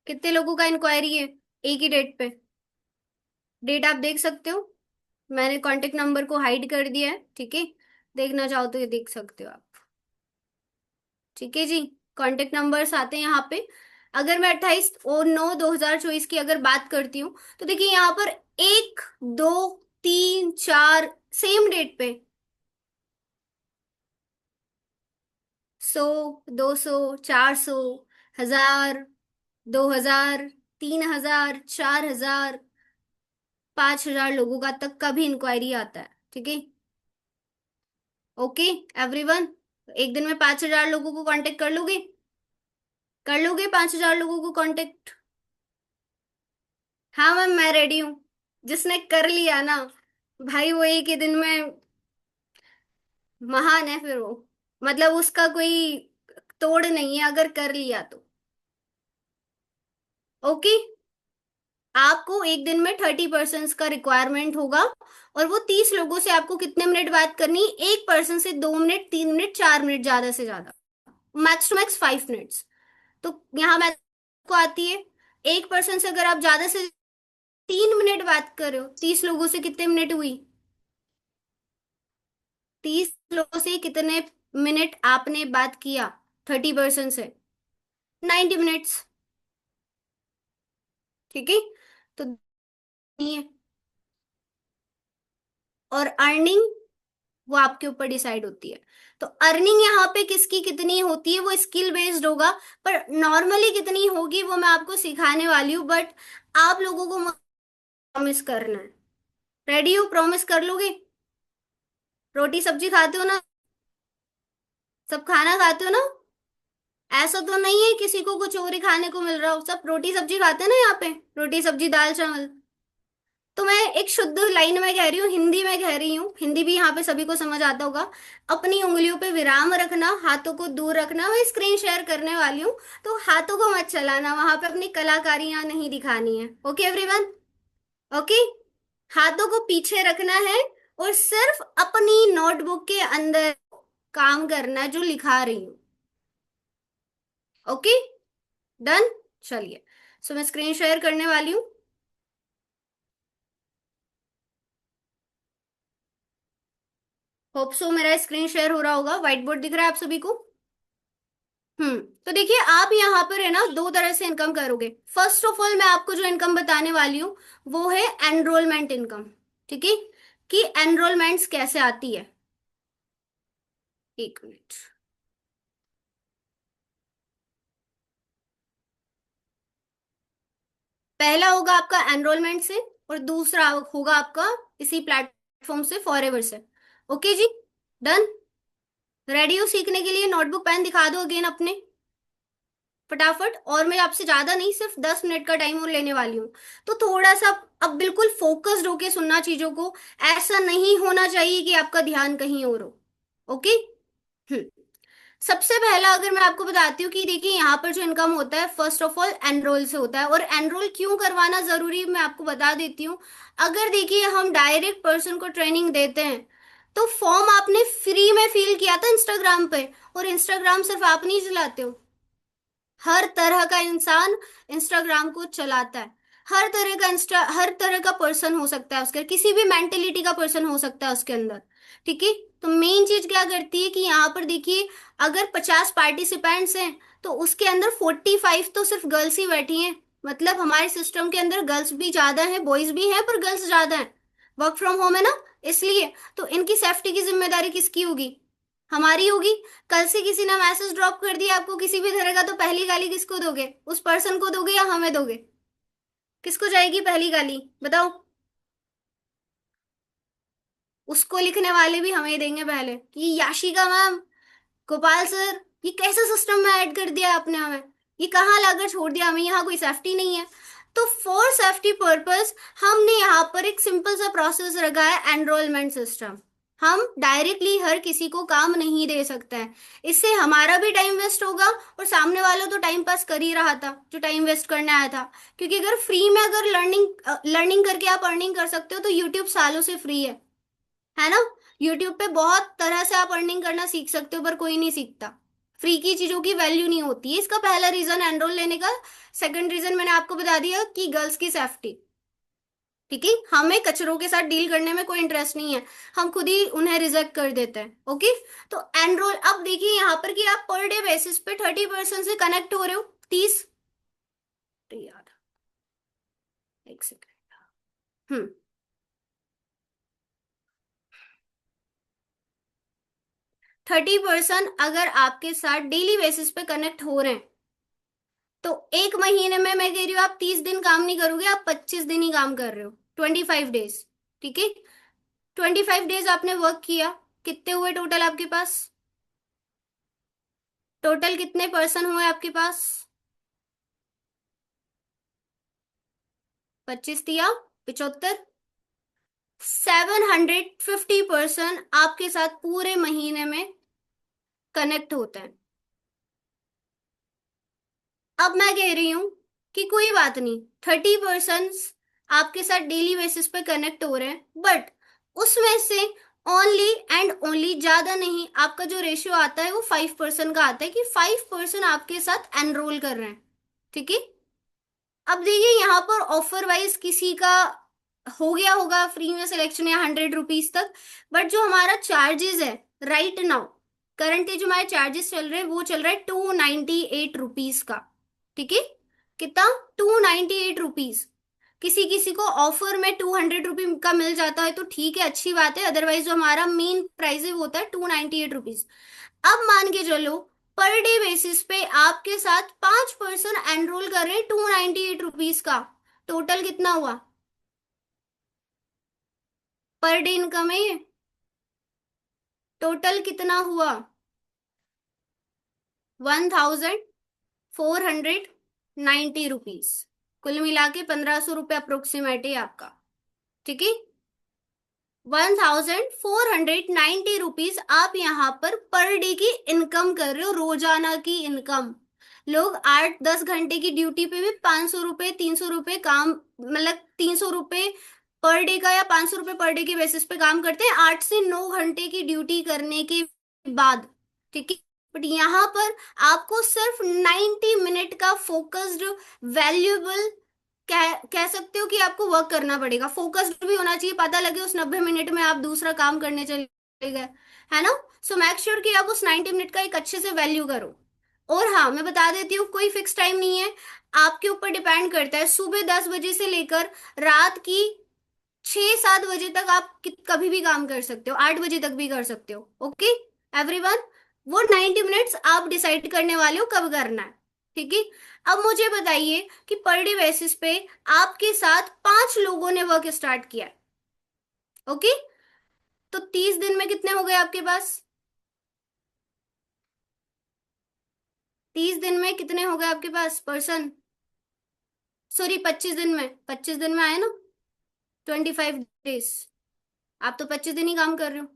कितने लोगों का इंक्वायरी है एक ही डेट पे। डेट आप देख सकते हो, मैंने कांटेक्ट नंबर को हाइड कर दिया है, ठीक है। देखना चाहो तो ये देख सकते हो आप। ठीक है जी, कांटेक्ट नंबर्स आते हैं यहाँ पे। अगर मैं 28/9/2024 की अगर बात करती हूँ तो देखिए यहाँ पर 1, 2, 3, 4 सेम डेट पे 100, 200, 400, 1000, 2000, 3000, 4000, 5000 लोगों का तक का भी इंक्वायरी आता है। ठीक है, ओके एवरीवन, एक दिन में 5000 लोगों को कांटेक्ट कर लोगे? कर लोगे 5,000 लोगों को कांटेक्ट? हाँ मैम, मैं रेडी हूँ। जिसने कर लिया ना भाई, वो एक ही दिन में महान है फिर वो। मतलब उसका कोई तोड़ नहीं है अगर कर लिया तो। ओके। आपको एक दिन में 30% का रिक्वायरमेंट होगा। और वो 30 लोगों से आपको कितने मिनट बात करनी है? एक पर्सन से 2 मिनट, 3 मिनट, 4 मिनट, ज्यादा से ज्यादा मैक्स टू मैक्स 5 मिनट्स। तो यहाँ मैथ को आती है। एक पर्सन से अगर आप ज्यादा से 3 मिनट बात कर रहे हो, 30 लोगों से कितने मिनट हुई? 30 लोगों से कितने मिनट आपने बात किया? 30% से 90 मिनट्स। ठीक है। तो ये, और अर्निंग वो आपके ऊपर डिसाइड होती है। तो अर्निंग यहाँ पे किसकी कितनी होती है वो स्किल बेस्ड होगा। पर नॉर्मली कितनी होगी वो मैं आपको सिखाने वाली हूँ, बट आप लोगों को प्रॉमिस करना है। रेडी हो? प्रॉमिस कर लोगे? रोटी सब्जी खाते हो ना? सब खाना खाते हो ना? ऐसा तो नहीं है किसी को कुछ और ही खाने को मिल रहा हो? सब रोटी सब्जी खाते हैं ना यहाँ पे? रोटी सब्जी दाल चावल। तो मैं एक शुद्ध लाइन में कह रही हूँ, हिंदी में कह रही हूँ, हिंदी भी यहाँ पे सभी को समझ आता होगा। अपनी उंगलियों पे विराम रखना, हाथों को दूर रखना। मैं स्क्रीन शेयर करने वाली हूँ, तो हाथों को मत चलाना, वहां पे अपनी कलाकारियां नहीं दिखानी है। Okay everyone? ओके। हाथों को पीछे रखना है और सिर्फ अपनी नोटबुक के अंदर काम करना है जो लिखा रही हूँ। Okay, done. चलिए, सो मैं स्क्रीन शेयर करने वाली हूँ। होप सो मेरा स्क्रीन शेयर हो रहा होगा, व्हाइट बोर्ड दिख रहा है आप सभी को? तो देखिए, आप यहाँ पर है ना दो तरह से इनकम करोगे। फर्स्ट ऑफ ऑल मैं आपको जो इनकम बताने वाली हूँ वो है एनरोलमेंट इनकम। ठीक है, कि एनरोलमेंट्स कैसे आती है। एक मिनट। पहला होगा आपका एनरोलमेंट से, और दूसरा होगा आपका इसी प्लेटफॉर्म से, फॉरएवर से। ओके जी, डन। रेडी हो सीखने के लिए? नोटबुक पेन दिखा दो अगेन अपने, फटाफट। और मैं आपसे ज्यादा नहीं, सिर्फ 10 मिनट का टाइम और लेने वाली हूँ। तो थोड़ा सा अब बिल्कुल फोकस्ड होके सुनना चीजों को। ऐसा नहीं होना चाहिए कि आपका ध्यान कहीं और हो। ओके। हम्म सबसे पहला अगर मैं आपको बताती हूँ कि देखिए यहाँ पर जो इनकम होता है फर्स्ट ऑफ ऑल एनरोल से होता है। और एनरोल क्यों करवाना जरूरी मैं आपको बता देती हूँ। अगर देखिए हम डायरेक्ट पर्सन को ट्रेनिंग देते हैं, तो फॉर्म आपने फ्री में फिल किया था इंस्टाग्राम पे, और इंस्टाग्राम सिर्फ आप नहीं चलाते हो, हर तरह का इंसान इंस्टाग्राम को चलाता है। हर तरह का पर्सन हो सकता है उसके, किसी भी मेंटेलिटी का पर्सन हो सकता है उसके अंदर। ठीक है। तो मेन चीज क्या करती है कि यहाँ पर देखिए, अगर 50 पार्टिसिपेंट्स हैं तो उसके अंदर 45 तो सिर्फ गर्ल्स ही बैठी हैं। मतलब हमारे सिस्टम के अंदर गर्ल्स भी ज्यादा है, बॉयज भी हैं, पर गर्ल्स ज्यादा हैं। वर्क फ्रॉम होम है ना, इसलिए। तो इनकी सेफ्टी की जिम्मेदारी किसकी होगी? हमारी होगी। कल से किसी ने मैसेज ड्रॉप कर दिया आपको किसी भी तरह का, तो पहली गाली किसको दोगे? उस पर्सन को दोगे या हमें दोगे? किसको जाएगी पहली गाली, बताओ? उसको लिखने वाले भी हमें देंगे पहले कि याशिका मैम, गोपाल सर, ये कैसे सिस्टम में ऐड कर दिया आपने हमें? ये कहाँ लाकर छोड़ दिया हमें? यहाँ कोई सेफ्टी नहीं है। तो फॉर सेफ्टी पर्पस हमने यहाँ पर एक सिंपल सा प्रोसेस रखा है, एनरोलमेंट सिस्टम। हम डायरेक्टली हर किसी को काम नहीं दे सकते हैं। इससे हमारा भी टाइम वेस्ट होगा, और सामने वाला तो टाइम पास कर ही रहा था जो टाइम वेस्ट करने आया था। क्योंकि अगर फ्री में अगर लर्निंग करके आप अर्निंग कर सकते हो, तो यूट्यूब सालों से फ्री है ना? यूट्यूब पे बहुत तरह से आप अर्निंग करना सीख सकते हो, पर कोई नहीं सीखता। फ्री की चीजों की वैल्यू नहीं होती है। इसका पहला रीजन एनरोल लेने का। सेकंड रीजन मैंने आपको बता दिया कि गर्ल्स की सेफ्टी। ठीक है, हमें कचरों के साथ डील करने में कोई इंटरेस्ट नहीं है, हम खुद ही उन्हें रिजेक्ट कर देते हैं। ओके। तो एनरोल, अब देखिए यहाँ पर कि आप पर डे बेसिस पे 30% से कनेक्ट हो रहे हो। 30, यार एक सेकेंड। हम्म 30% अगर आपके साथ डेली बेसिस पे कनेक्ट हो रहे हैं, तो एक महीने में मैं कह रही हूँ आप 30 दिन काम नहीं करोगे, आप 25 दिन ही काम कर रहे हो, 25 डेज। ठीक है। 25 डेज आपने वर्क किया, कितने हुए टोटल आपके पास? टोटल कितने पर्सन हुए आपके पास? 25 दिया 75, 750% आपके साथ पूरे महीने में कनेक्ट होते हैं। अब मैं कह रही हूं कि कोई बात नहीं, 30% आपके साथ डेली बेसिस पे कनेक्ट हो रहे हैं, बट उसमें से ओनली एंड ओनली, ज्यादा नहीं, आपका जो रेशियो आता है वो 5% का आता है कि 5% आपके साथ एनरोल कर रहे हैं। ठीक है। अब देखिए यहाँ पर ऑफर वाइज किसी का हो गया होगा फ्री में सिलेक्शन या 100 रुपीज तक, बट जो हमारा चार्जेस है राइट नाउ, करंटली जो हमारे चार्जेस चल रहे हैं वो चल रहा है 298 रुपीज का। ठीक है। कितना? 298 रुपीज। किसी किसी को ऑफर में 200 रुपी का मिल जाता है तो ठीक है, अच्छी बात है, अदरवाइज जो हमारा मेन प्राइस है वो होता है 298 रुपीज। अब मान के चलो पर डे बेसिस पे आपके साथ 5% एनरोल कर रहे हैं 298 रुपीज का, टोटल कितना हुआ? पर डे इनकम है ये, टोटल कितना हुआ? 1490 रुपीज। कुल मिला के 1500 रुपये अप्रोक्सीमेट है आपका। ठीक है। 1490 रुपीज आप यहाँ पर डे की इनकम कर रहे हो, रोजाना की इनकम। लोग 8-10 घंटे की ड्यूटी पे भी 500 रुपये 300 रुपये काम, मतलब 300 रुपये पर डे का या 500 रुपये पर डे के बेसिस पे काम करते हैं 8 से 9 घंटे की ड्यूटी करने के बाद। ठीक है। बट यहाँ पर आपको सिर्फ 90 मिनट का फोकस्ड, वैल्यूएबल, कह सकते हो कि आपको वर्क करना पड़ेगा, फोकस्ड भी होना चाहिए, पता लगे उस 90 मिनट में आप दूसरा काम करने चले गए, है ना। सो मेक श्योर कि आप उस 90 मिनट का एक अच्छे से वैल्यू करो। और हाँ, मैं बता देती हूँ कोई फिक्स टाइम नहीं है, आपके ऊपर डिपेंड करता है। सुबह 10 बजे से लेकर रात की 6-7 बजे तक आप कभी भी काम कर सकते हो, 8 बजे तक भी कर सकते हो। ओके एवरीवन, वो 90 मिनट्स आप डिसाइड करने वाले हो कब करना है। ठीक है। अब मुझे बताइए कि पर डे बेसिस पे आपके साथ 5 लोगों ने वर्क स्टार्ट किया है। ओके। तो 30 दिन में कितने हो गए आपके पास? 30 दिन में कितने हो गए आपके पास पर्सन? सॉरी, 25 दिन में, 25 दिन में आए ना, 25 डेज। आप तो 25 दिन ही काम कर रहे हो।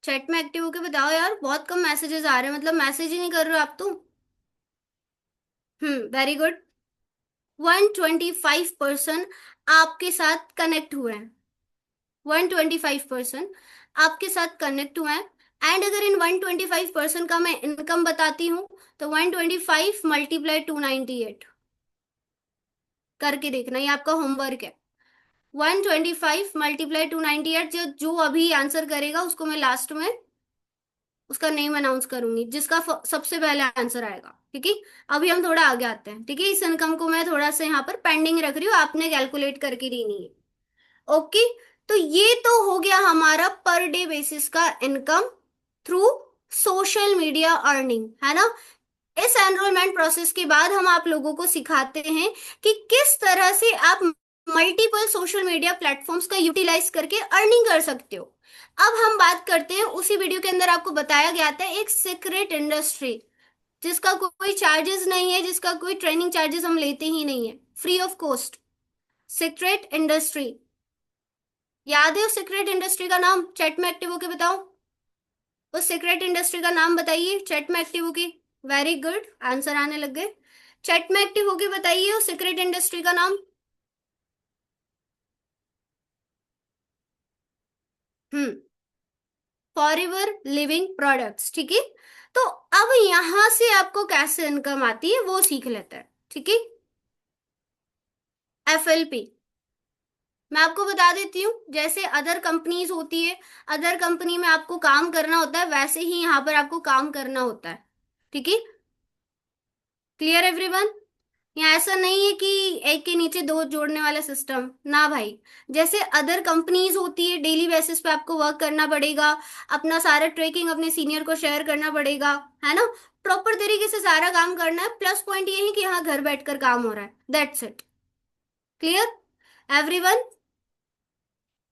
चैट में एक्टिव होके बताओ यार, बहुत कम मैसेजेस आ रहे हैं, मतलब मैसेज ही नहीं कर रहे हो आप तो। Very good. 125% आपके साथ कनेक्ट हुए हैं, 125% आपके साथ कनेक्ट हुए हैं। एंड अगर इन 125% का मैं इनकम बताती हूँ तो 125 मल्टीप्लाई 298 करके देखना, ये आपका होमवर्क है। 125 × 298, जो जो अभी आंसर करेगा उसको मैं लास्ट में उसका नेम अनाउंस करूंगी, जिसका सबसे पहले आंसर आएगा। ठीक है। अभी हम थोड़ा आगे आते हैं। ठीक है। इस इनकम को मैं थोड़ा सा यहाँ पर पेंडिंग रख रही हूँ, आपने कैलकुलेट करके देनी है। ओके। तो ये तो हो गया हमारा पर डे बेसिस का income through social media earning, है ना। इस एनरोलमेंट प्रोसेस के बाद हम आप लोगों को सिखाते हैं कि किस तरह से आप मल्टीपल सोशल मीडिया प्लेटफॉर्म्स का यूटिलाइज करके अर्निंग कर सकते हो। अब हम बात करते हैं, उसी वीडियो के अंदर आपको बताया गया था एक सीक्रेट इंडस्ट्री, जिसका कोई चार्जेस नहीं है, जिसका कोई ट्रेनिंग चार्जेस हम लेते ही नहीं है, free of cost. Secret industry, याद है उस सीक्रेट इंडस्ट्री का नाम? चैट में एक्टिव होके बताओ, उस सीक्रेट इंडस्ट्री का नाम बताइए चैट में एक्टिव होके। वेरी गुड, आंसर आने लग गए। चैट में एक्टिव होके बताइए उस सीक्रेट इंडस्ट्री का नाम। हम्म फॉरएवर लिविंग प्रोडक्ट्स। ठीक है। तो अब यहां से आपको कैसे इनकम आती है वो सीख लेते हैं। ठीक है। एफएलपी मैं आपको बता देती हूँ, जैसे अदर कंपनीज होती है, अदर कंपनी में आपको काम करना होता है, वैसे ही यहाँ पर आपको काम करना होता है। ठीक है। Clear everyone? यहाँ ऐसा नहीं है कि एक के नीचे दो जोड़ने वाला सिस्टम, ना भाई। जैसे अदर कंपनीज होती है, डेली बेसिस पे आपको वर्क करना पड़ेगा, अपना सारा ट्रैकिंग अपने सीनियर को शेयर करना पड़ेगा, है ना। प्रॉपर तरीके से सारा काम करना है। प्लस पॉइंट ये है कि यहाँ घर बैठकर काम हो रहा है, दैट्स इट। Clear everyone?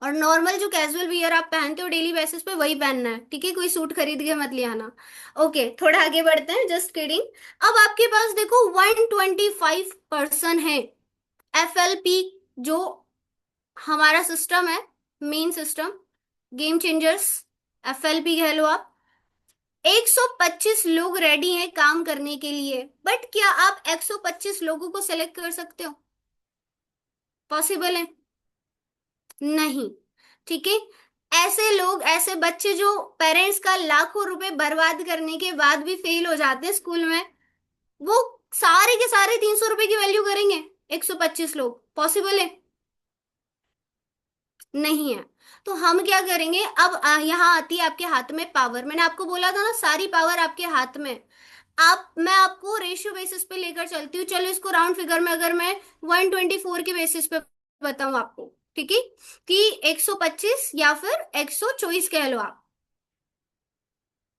और नॉर्मल जो कैजुअल वियर आप पहनते हो डेली बेसिस पे वही पहनना है, ठीक है? कोई सूट खरीद के मत ले आना। ओके, थोड़ा आगे बढ़ते हैं, जस्ट किडिंग। अब आपके पास देखो 125 पर्सन है। FLP जो हमारा सिस्टम है, main system, game changers, FLP कह लो आप। 125 लोग रेडी हैं काम करने के लिए, बट क्या आप 125 लोगों को सेलेक्ट कर सकते हो? पॉसिबल है? नहीं, ठीक है? ऐसे लोग, ऐसे बच्चे जो पेरेंट्स का लाखों रुपए बर्बाद करने के बाद भी फेल हो जाते हैं स्कूल में, वो सारे के सारे 300 रुपए की वैल्यू करेंगे? 125 लोग, पॉसिबल है? नहीं है। तो हम क्या करेंगे अब, यहाँ आती है आपके हाथ में पावर। मैंने आपको बोला था ना, सारी पावर आपके हाथ में। मैं आपको रेशियो बेसिस पे लेकर चलती हूँ। चलो इसको राउंड फिगर में अगर मैं 124 के बेसिस पे बताऊं आपको, ठीक है, कि 125 या फिर 124 कह लो आप,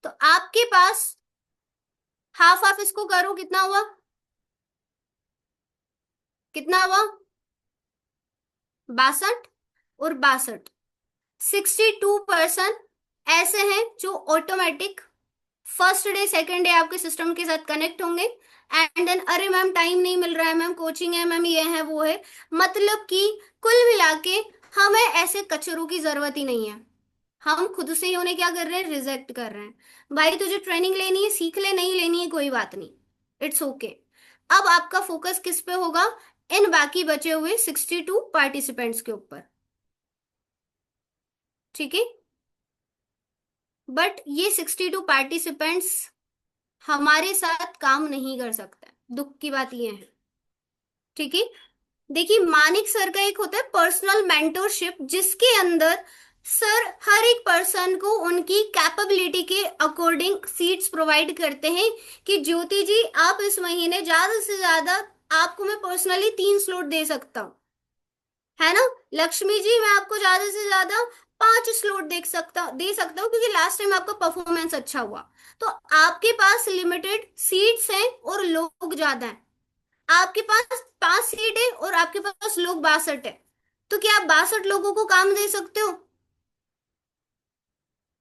तो आपके पास हाफ हाफ इसको करो, कितना हुआ? कितना हुआ? 62 और 62, 62% ऐसे हैं जो automatic first day second day आपके सिस्टम के साथ कनेक्ट होंगे। एंड देन, अरे मैम टाइम नहीं मिल रहा है, मैम कोचिंग है, मैम ये है वो है। मतलब कि कुल मिला के हमें ऐसे कचरों की जरूरत ही नहीं है। हम खुद से ही उन्हें क्या कर रहे हैं, रिजेक्ट कर रहे हैं। भाई तुझे ट्रेनिंग लेनी है सीख ले, नहीं लेनी है कोई बात नहीं, इट्स ओके। अब आपका फोकस किस पे होगा? इन बाकी बचे हुए 62 पार्टिसिपेंट्स के ऊपर, ठीक है? बट ये 62 पार्टिसिपेंट्स हमारे साथ काम नहीं कर सकते, दुख की बात ये है, ठीक है? देखिए, मानिक सर का एक होता है पर्सनल मेंटोरशिप, जिसके अंदर सर हर एक पर्सन को उनकी कैपेबिलिटी के अकॉर्डिंग सीट्स प्रोवाइड करते हैं कि ज्योति जी आप इस महीने ज्यादा से ज्यादा, आपको मैं पर्सनली 3 स्लॉट दे सकता हूँ, है ना? लक्ष्मी जी मैं आपको ज्यादा से ज्यादा 5 स्लॉट दे सकता हूँ क्योंकि लास्ट टाइम आपका परफॉर्मेंस अच्छा हुआ। तो आपके पास लिमिटेड सीट्स हैं और लोग ज्यादा हैं। आपके पास 5 सीट है और आपके पास लोग 62 है। तो क्या आप 62 लोगों को काम दे सकते हो?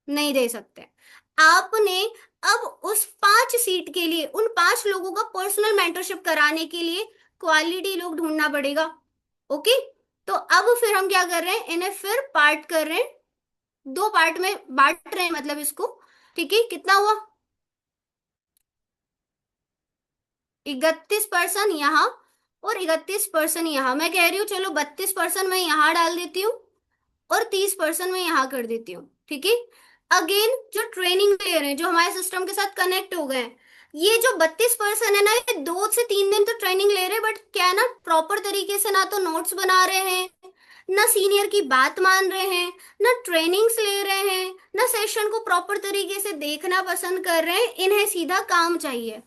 नहीं दे सकते। आपने अब उस 5 सीट के लिए उन 5 लोगों का पर्सनल मेंटरशिप कराने के लिए क्वालिटी लोग ढूंढना पड़ेगा। ओके, तो अब फिर हम क्या कर रहे हैं, इन्हें फिर पार्ट कर रहे हैं, 2 पार्ट में बांट रहे हैं, मतलब इसको, ठीक है? कितना हुआ? 31% यहाँ और 31% यहाँ। मैं कह रही हूँ चलो 32% मैं यहाँ डाल देती हूँ और 30% मैं यहाँ कर देती हूँ, ठीक है? अगेन जो ट्रेनिंग ले रहे हैं, जो हमारे सिस्टम के साथ कनेक्ट हो गए हैं, ये जो 32% है ना, ये 2 से 3 दिन तो ट्रेनिंग ले रहे हैं, बट क्या है ना, प्रॉपर तरीके से ना तो नोट्स बना रहे हैं, ना सीनियर की बात मान रहे हैं, ना ट्रेनिंग्स ले रहे हैं, ना सेशन को प्रॉपर तरीके से देखना पसंद कर रहे हैं। इन्हें सीधा काम चाहिए।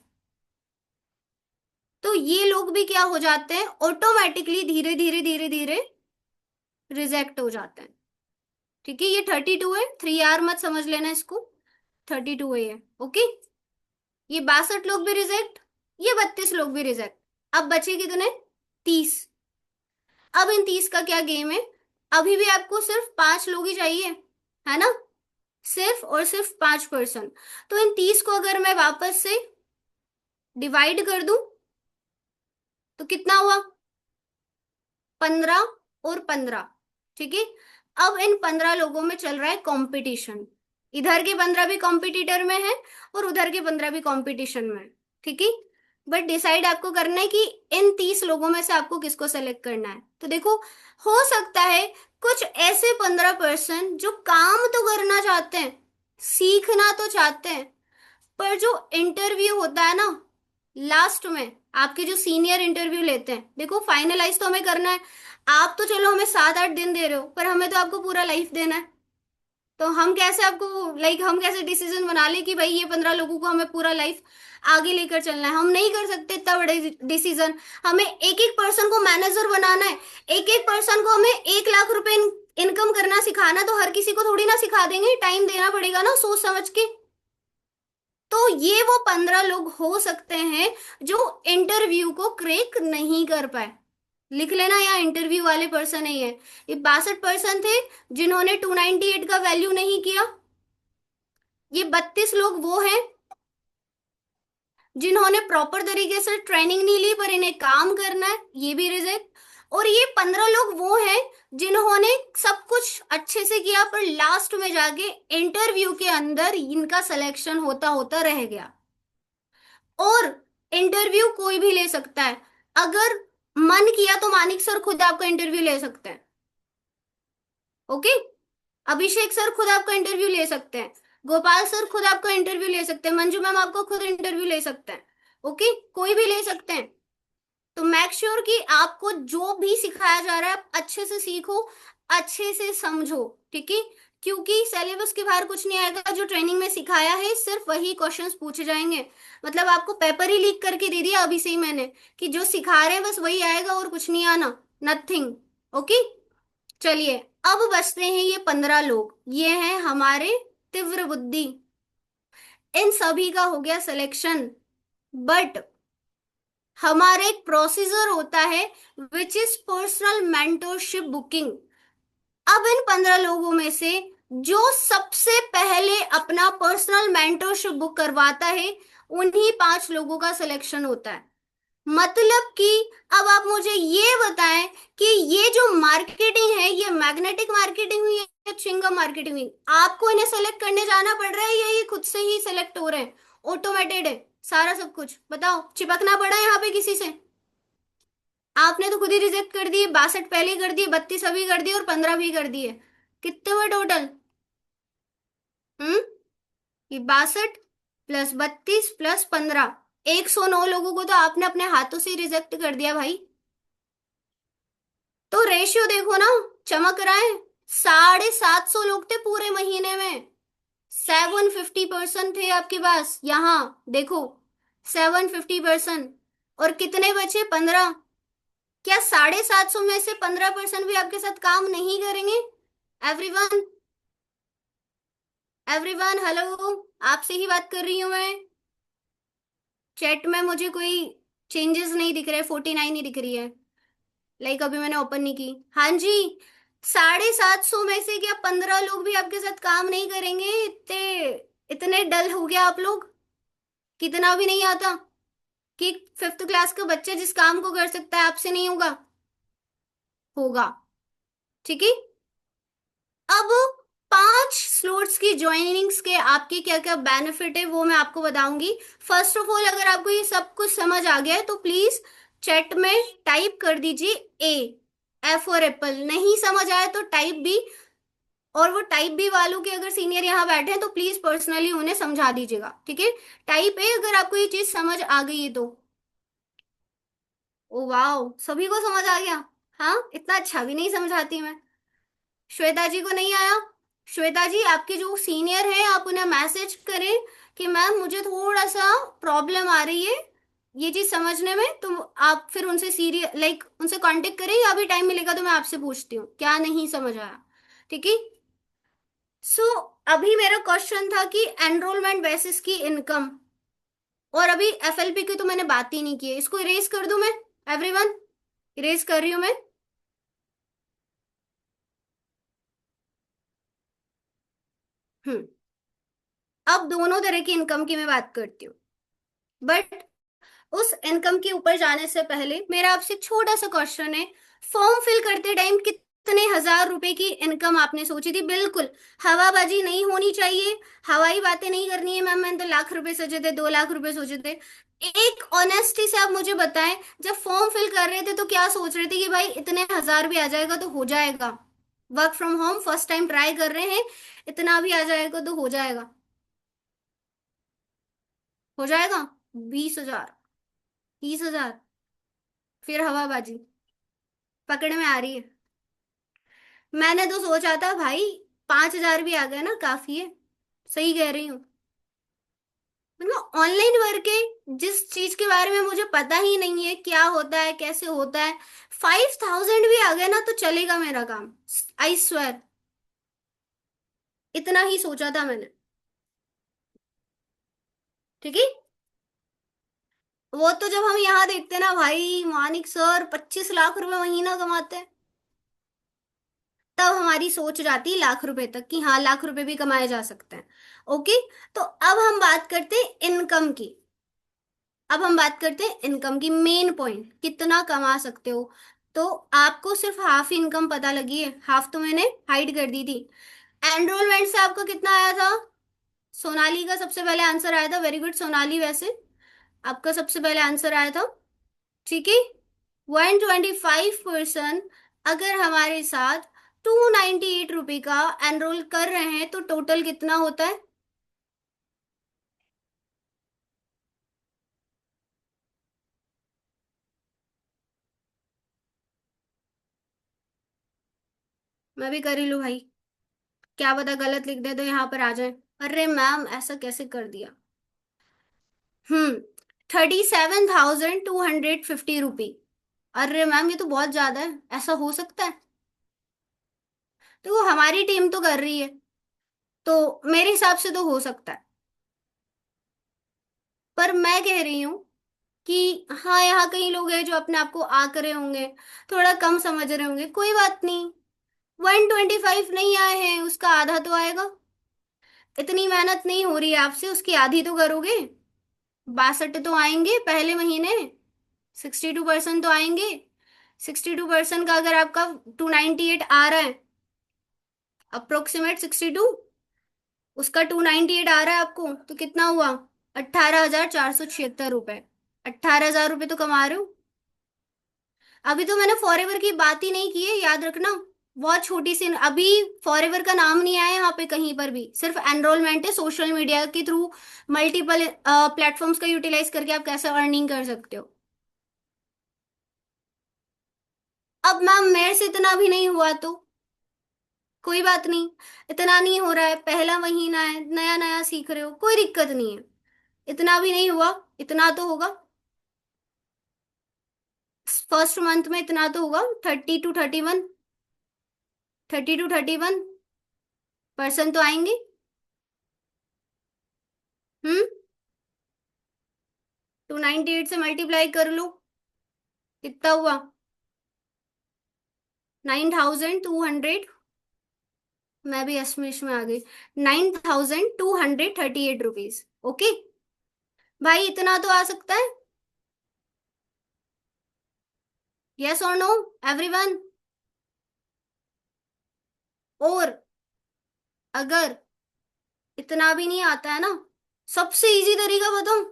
तो ये लोग भी क्या हो जाते हैं, ऑटोमेटिकली धीरे धीरे धीरे धीरे रिजेक्ट हो जाते हैं, ठीक है? ये 32 है, 3 आर मत समझ लेना इसको, 32 है ये, ओके? ये 62 लोग भी रिजेक्ट, ये 32 लोग भी रिजेक्ट। अब बचे कितने? 30। अब इन 30 का क्या गेम है? अभी भी आपको सिर्फ 5 लोग ही चाहिए, है ना? सिर्फ और सिर्फ 5%। तो इन 30 को अगर मैं वापस से डिवाइड कर दूं तो कितना हुआ? 15 और 15, ठीक है? अब इन 15 लोगों में चल रहा है कंपटीशन। इधर के 15 भी कॉम्पिटिटर में है और उधर के 15 भी कंपटीशन में है, ठीक है? बट डिसाइड आपको करना है कि इन 30 लोगों में से आपको किसको सेलेक्ट करना है। तो देखो, हो सकता है कुछ ऐसे 15% जो काम तो करना चाहते हैं, सीखना तो चाहते हैं, पर जो इंटरव्यू होता है ना लास्ट में, आपके जो सीनियर इंटरव्यू लेते हैं, देखो फाइनलाइज तो हमें करना है। आप तो चलो हमें 7-8 दिन दे रहे हो, पर हमें तो आपको पूरा लाइफ देना है। तो हम कैसे आपको, लाइक हम कैसे डिसीजन बना ले कि भाई ये 15 लोगों को हमें पूरा लाइफ आगे लेकर चलना है? हम नहीं कर सकते इतना बड़े डिसीजन। हमें एक एक पर्सन को मैनेजर बनाना है, एक एक पर्सन को हमें 1 लाख रुपए इनकम करना सिखाना। तो हर किसी को थोड़ी ना सिखा देंगे, टाइम देना पड़ेगा ना सोच समझ के। तो ये वो 15 लोग हो सकते हैं जो इंटरव्यू को क्रैक नहीं कर पाए, लिख लेना, यहाँ इंटरव्यू वाले पर्सन है ये 62% थे जिन्होंने 298 का वैल्यू नहीं किया। ये 32 लोग वो हैं जिन्होंने प्रॉपर तरीके से ट्रेनिंग नहीं ली पर इन्हें काम करना है, ये भी रिजेक्ट। और ये 15 लोग वो हैं जिन्होंने सब कुछ अच्छे से किया पर लास्ट में जाके इंटरव्यू के अंदर इनका सिलेक्शन होता होता रह गया। और इंटरव्यू कोई भी ले सकता है, अगर मन किया तो मानिक सर खुद आपका इंटरव्यू ले सकते हैं। ओके, अभिषेक सर खुद आपका इंटरव्यू ले सकते हैं, गोपाल सर खुद आपका इंटरव्यू ले सकते हैं, मंजू मैम आपको खुद इंटरव्यू ले सकते हैं। ओके, कोई भी ले सकते हैं। तो मेक श्योर कि आपको जो भी सिखाया जा रहा है आप अच्छे से सीखो, अच्छे से समझो, ठीक है। क्योंकि सिलेबस के बाहर कुछ नहीं आएगा, जो ट्रेनिंग में सिखाया है सिर्फ वही क्वेश्चंस पूछे जाएंगे। मतलब आपको पेपर ही लीक करके दे दिया अभी से ही मैंने कि जो सिखा रहे हैं बस वही आएगा और कुछ नहीं आना, नथिंग। ओके, चलिए अब बचते हैं ये 15 लोग, ये हैं हमारे तीव्र बुद्धि। इन सभी का हो गया सिलेक्शन, बट हमारा एक प्रोसीजर होता है which is personal mentorship booking. अब इन 15 लोगों में से जो सबसे पहले अपना पर्सनल मेंटोरशिप बुक करवाता है उन्हीं 5 लोगों का सिलेक्शन होता है। मतलब कि अब आप मुझे ये बताएं कि ये जो मार्केटिंग है ये मैग्नेटिक मार्केटिंग हुई या चिंगम मार्केटिंग हुई, आपको इन्हें सेलेक्ट करने जाना पड़ रहा है या ये खुद से ही सेलेक्ट हो रहे हैं, ऑटोमेटेड है सारा सब कुछ? बताओ, चिपकना पड़ा है यहाँ पे किसी से? आपने तो खुद ही रिजेक्ट कर दिए, 62 पहले कर दिए, 32 अभी कर दिए और 15 भी कर दिए। कितने हुए टोटल? हम्म, ये 62 प्लस 32 प्लस 15, 109 लोगों को तो आपने अपने हाथों से रिजेक्ट कर दिया भाई। तो रेशियो देखो ना, चमक रहा है। 750 लोग थे पूरे महीने में, 750% थे आपके पास, यहाँ देखो 750%। और कितने बचे? 15। क्या 750 में से 15% भी आपके साथ काम नहीं करेंगे? एवरीवन, एवरीवन हेलो, आपसे ही बात कर रही हूं मैं। चैट में मुझे कोई चेंजेस नहीं दिख रहे, 49 ही दिख रही है, लाइक अभी मैंने ओपन नहीं की। हाँ जी, 750 में से क्या 15 लोग भी आपके साथ काम नहीं करेंगे? इतने इतने डल हो गया आप लोग, कितना भी नहीं आता कि 5th क्लास का बच्चा जिस काम को कर सकता है आपसे नहीं होगा? होगा, ठीक है। अब 5 स्लॉट्स की ज्वाइनिंग्स के आपके क्या क्या बेनिफिट है वो मैं आपको बताऊंगी। फर्स्ट ऑफ ऑल, अगर आपको ये सब कुछ समझ आ गया है तो प्लीज चैट में टाइप कर दीजिए ए, एफ फॉर एप्पल। नहीं समझ आया तो टाइप बी, और वो टाइप बी वालों के अगर सीनियर यहाँ बैठे हैं तो प्लीज पर्सनली उन्हें समझा दीजिएगा, ठीक है। टाइप ए अगर आपको ये चीज समझ आ गई है तो। ओ वाओ, सभी को समझ आ गया। हाँ, इतना अच्छा भी नहीं समझाती मैं। श्वेता जी को नहीं आया? श्वेता जी, आपके जो सीनियर हैं आप उन्हें मैसेज करें कि मैम मुझे थोड़ा सा प्रॉब्लम आ रही है ये चीज समझने में, तो आप फिर उनसे सीरियस लाइक उनसे कांटेक्ट करें, या अभी टाइम मिलेगा तो मैं आपसे पूछती हूँ क्या नहीं समझ आया, ठीक है। सो अभी मेरा क्वेश्चन था कि एनरोलमेंट बेसिस की इनकम, और अभी एफएलपी की तो मैंने बात ही नहीं की है, इसको इरेज कर दूं मैं? एवरीवन, इरेज कर रही हूं मैं। हम्म, अब दोनों तरह की इनकम की मैं बात करती हूँ, बट उस इनकम के ऊपर जाने से पहले मेरा आपसे छोटा सा क्वेश्चन है। फॉर्म फिल करते टाइम कितने हजार रुपए की इनकम आपने सोची थी? बिल्कुल हवाबाजी नहीं होनी चाहिए, हवाई बातें नहीं करनी है मैम, मैंने तो लाख रुपए सोचे थे, 2 लाख रुपए सोचे थे। एक ऑनेस्टी से आप मुझे बताएं, जब फॉर्म फिल कर रहे थे तो क्या सोच रहे थे कि भाई इतने हजार भी आ जाएगा तो हो जाएगा, work from home first time try कर रहे हैं, इतना भी आ जाएगा तो हो जाएगा? हो जाएगा 20 हजार, 30 हजार, फिर हवाबाजी पकड़ में आ रही है। मैंने तो सोचा था भाई 5 हजार भी आ गए ना काफी है, सही कह रही हूँ। मतलब ऑनलाइन वर्क है जिस चीज के बारे में मुझे पता ही नहीं है क्या होता है कैसे होता है, 5000 भी आ गए ना तो चलेगा मेरा काम, आई स्वेर। इतना ही सोचा था मैंने, ठीक है। वो तो जब हम यहाँ देखते ना भाई, मानिक सर 25 लाख रुपए महीना कमाते हैं, तब हमारी सोच जाती है लाख रुपए तक कि हाँ लाख रुपए भी कमाए जा सकते हैं। ओके। तो अब हम बात करते हैं इनकम की। अब हम बात करते हैं इनकम की, मेन पॉइंट कितना कमा सकते हो। तो आपको सिर्फ हाफ इनकम पता लगी है, हाफ तो मैंने हाइड कर दी थी। एनरोलमेंट से आपको कितना आया था? सोनाली का सबसे पहले आंसर आया था, वेरी गुड सोनाली। वैसे आपका सबसे पहले आंसर आया था, ठीक है। 125% अगर हमारे साथ 298 रुपये का एनरोल कर रहे हैं तो टोटल कितना होता है? मैं भी कर ही लूँ भाई, क्या पता गलत लिख दे तो यहाँ पर आ जाए। अरे मैम ऐसा कैसे कर दिया। 37,250 रुपी। अरे मैम ये तो बहुत ज्यादा है, ऐसा हो सकता है? तो वो हमारी टीम तो कर रही है, तो मेरे हिसाब से तो हो सकता है। पर मैं कह रही हूँ कि हाँ यहाँ कई लोग हैं जो अपने आप को आक रहे होंगे, थोड़ा कम समझ रहे होंगे, कोई बात नहीं। 125 नहीं आए हैं, उसका आधा तो आएगा। इतनी मेहनत नहीं हो रही है आपसे, उसकी आधी तो करोगे। 62 तो आएंगे पहले महीने, 62% तो आएंगे। 62% का अगर आपका 298 आ रहा है, अप्रोक्सीमेट 62, उसका 298 आ रहा है आपको, तो कितना हुआ? 18,476 रुपए। 18,000 रुपये तो कमा रहे हो। अभी तो मैंने फॉरएवर की बात ही नहीं की है, याद रखना। बहुत छोटी सी अभी, फॉरएवर का नाम नहीं आया यहाँ पे कहीं पर भी, सिर्फ एनरोलमेंट है। सोशल मीडिया के थ्रू मल्टीपल प्लेटफॉर्म्स का यूटिलाइज करके आप कैसे अर्निंग कर सकते हो। अब मैम मेरे से इतना भी नहीं हुआ तो कोई बात नहीं। इतना नहीं हो रहा है, पहला महीना है, नया नया सीख रहे हो, कोई दिक्कत नहीं है। इतना भी नहीं हुआ, इतना तो होगा। फर्स्ट मंथ में इतना तो होगा, 30 to 31, 30 to 31% तो आएंगे। हम्म। 298 से मल्टीप्लाई कर लो, कितना हुआ? 9,200। मैं भी एस्टिमेशन में आ गई। 9,238 रुपीज। ओके भाई, इतना तो आ सकता है। यस और नो एवरीवन? और अगर इतना भी नहीं आता है ना, सबसे इजी तरीका बताऊं?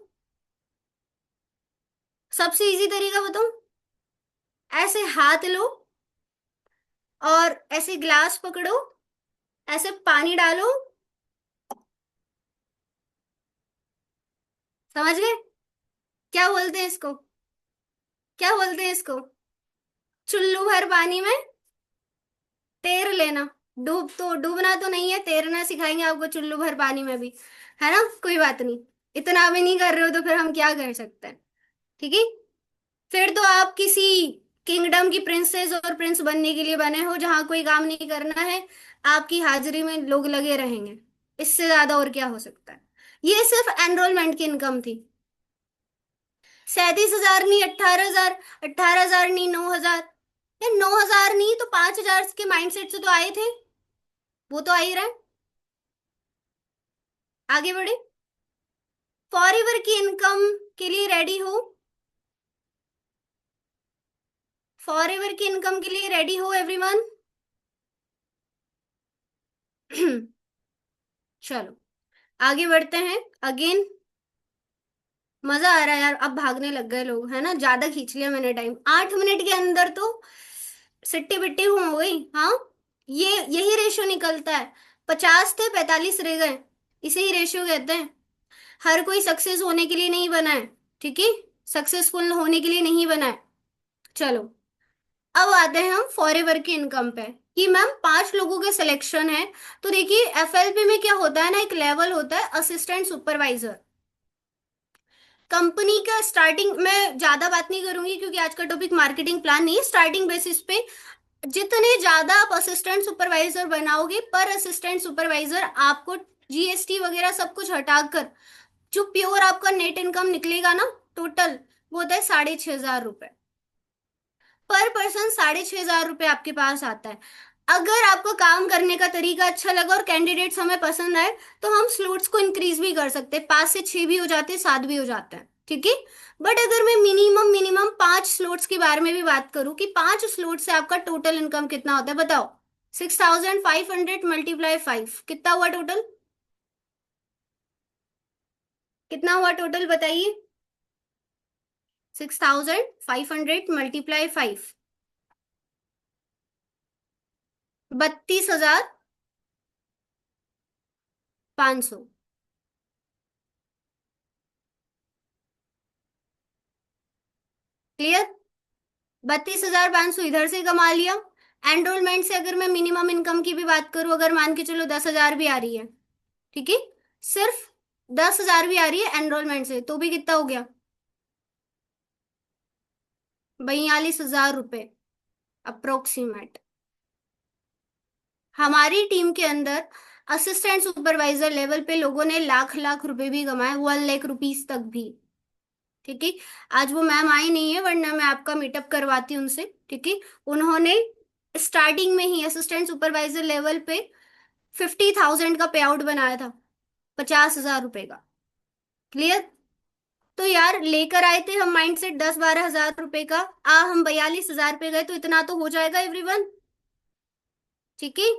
सबसे इजी तरीका बताऊं? ऐसे हाथ लो और ऐसे ग्लास पकड़ो, ऐसे पानी डालो, समझ गए? क्या बोलते हैं इसको? क्या बोलते हैं इसको? चुल्लू भर पानी में तैर लेना। डूबना तो नहीं है, तैरना सिखाएंगे आपको चुल्लू भर पानी में भी, है ना? कोई बात नहीं। इतना भी नहीं कर रहे हो तो फिर हम क्या कर सकते हैं? ठीक है। फिर तो आप किसी किंगडम की प्रिंसेस और प्रिंस बनने के लिए बने हो, जहां कोई काम नहीं करना है, आपकी हाजिरी में लोग लगे रहेंगे। इससे ज्यादा और क्या हो सकता है? ये सिर्फ एनरोलमेंट की इनकम थी। 37,000 नहीं, 18,000। 18,000 नहीं, 9,000। या 9,000 नहीं तो 5,000 के माइंडसेट से तो आए थे, वो तो आ ही रहा है। आगे बढ़े। फॉरएवर की इनकम के लिए रेडी हो? फॉरएवर की इनकम के लिए रेडी हो एवरीवन? चलो आगे बढ़ते हैं। अगेन मजा आ रहा है यार, अब भागने लग गए लोग, है ना? ज्यादा खींच लिया मैंने टाइम, 8 मिनट के अंदर तो सिट्टी बिट्टी हो गई। हाँ, ये यही रेशियो निकलता है। 50 थे, 45 रह गए, इसे ही रेशियो कहते हैं। हर कोई सक्सेस होने के लिए नहीं बना है, ठीक है? सक्सेसफुल होने के लिए नहीं बना है। चलो अब आते हैं हम फॉरएवर की इनकम पे, कि मैम 5 लोगों के सिलेक्शन है। तो देखिए एफएलपी में क्या होता है ना, एक लेवल होता है असिस्टेंट सुपरवाइजर। कंपनी का स्टार्टिंग, मैं ज्यादा बात नहीं करूंगी क्योंकि आज का टॉपिक मार्केटिंग प्लान नहीं है। स्टार्टिंग बेसिस पे जितने ज्यादा आप असिस्टेंट सुपरवाइजर बनाओगे, पर असिस्टेंट सुपरवाइजर आपको जीएसटी वगैरह सब कुछ हटाकर जो प्योर आपका नेट इनकम निकलेगा ना, टोटल वो होता है 6,500 रुपये पर पर्सन। 6,500 रुपये आपके पास आता है। अगर आपको काम करने का तरीका अच्छा लगा और कैंडिडेट्स हमें पसंद आए तो हम स्लोट्स को इंक्रीज भी कर सकते हैं, 5 से 6 भी हो जाते हैं, 7 भी हो जाते हैं, ठीक है। बट अगर मैं मिनिमम मिनिमम 5 स्लोट्स के बारे में भी बात करूं कि 5 स्लोट से आपका टोटल इनकम कितना होता है बताओ। 6,500 मल्टीप्लाई 5 कितना हुआ टोटल? कितना हुआ टोटल बताइए। 6,500 मल्टीप्लाई 5, 32,500। क्लियर? 32,500 इधर से कमा लिया। एनरोलमेंट से अगर मैं मिनिमम इनकम की भी बात करूं, अगर मान के चलो 10,000 भी आ रही है, ठीक है, सिर्फ 10,000 भी आ रही है एनरोलमेंट से, तो भी कितना हो गया? 42,000 रुपये अप्रोक्सीमेट। हमारी टीम के अंदर असिस्टेंट सुपरवाइजर लेवल पे लोगों ने लाख लाख रुपए भी कमाए, 1 लाख रुपीज तक भी, ठीक है। आज वो मैम आई नहीं है, वरना मैं आपका मीटअप करवाती हूँ उनसे, ठीक है। उन्होंने स्टार्टिंग में ही असिस्टेंट सुपरवाइजर लेवल पे 50,000 का पे आउट बनाया था, 50,000 रुपए का। क्लियर? तो यार लेकर आए थे हम माइंडसेट 10-12 हजार रुपए का, हम 42,000 पे गए, तो इतना तो हो जाएगा एवरीवन, ठीक है।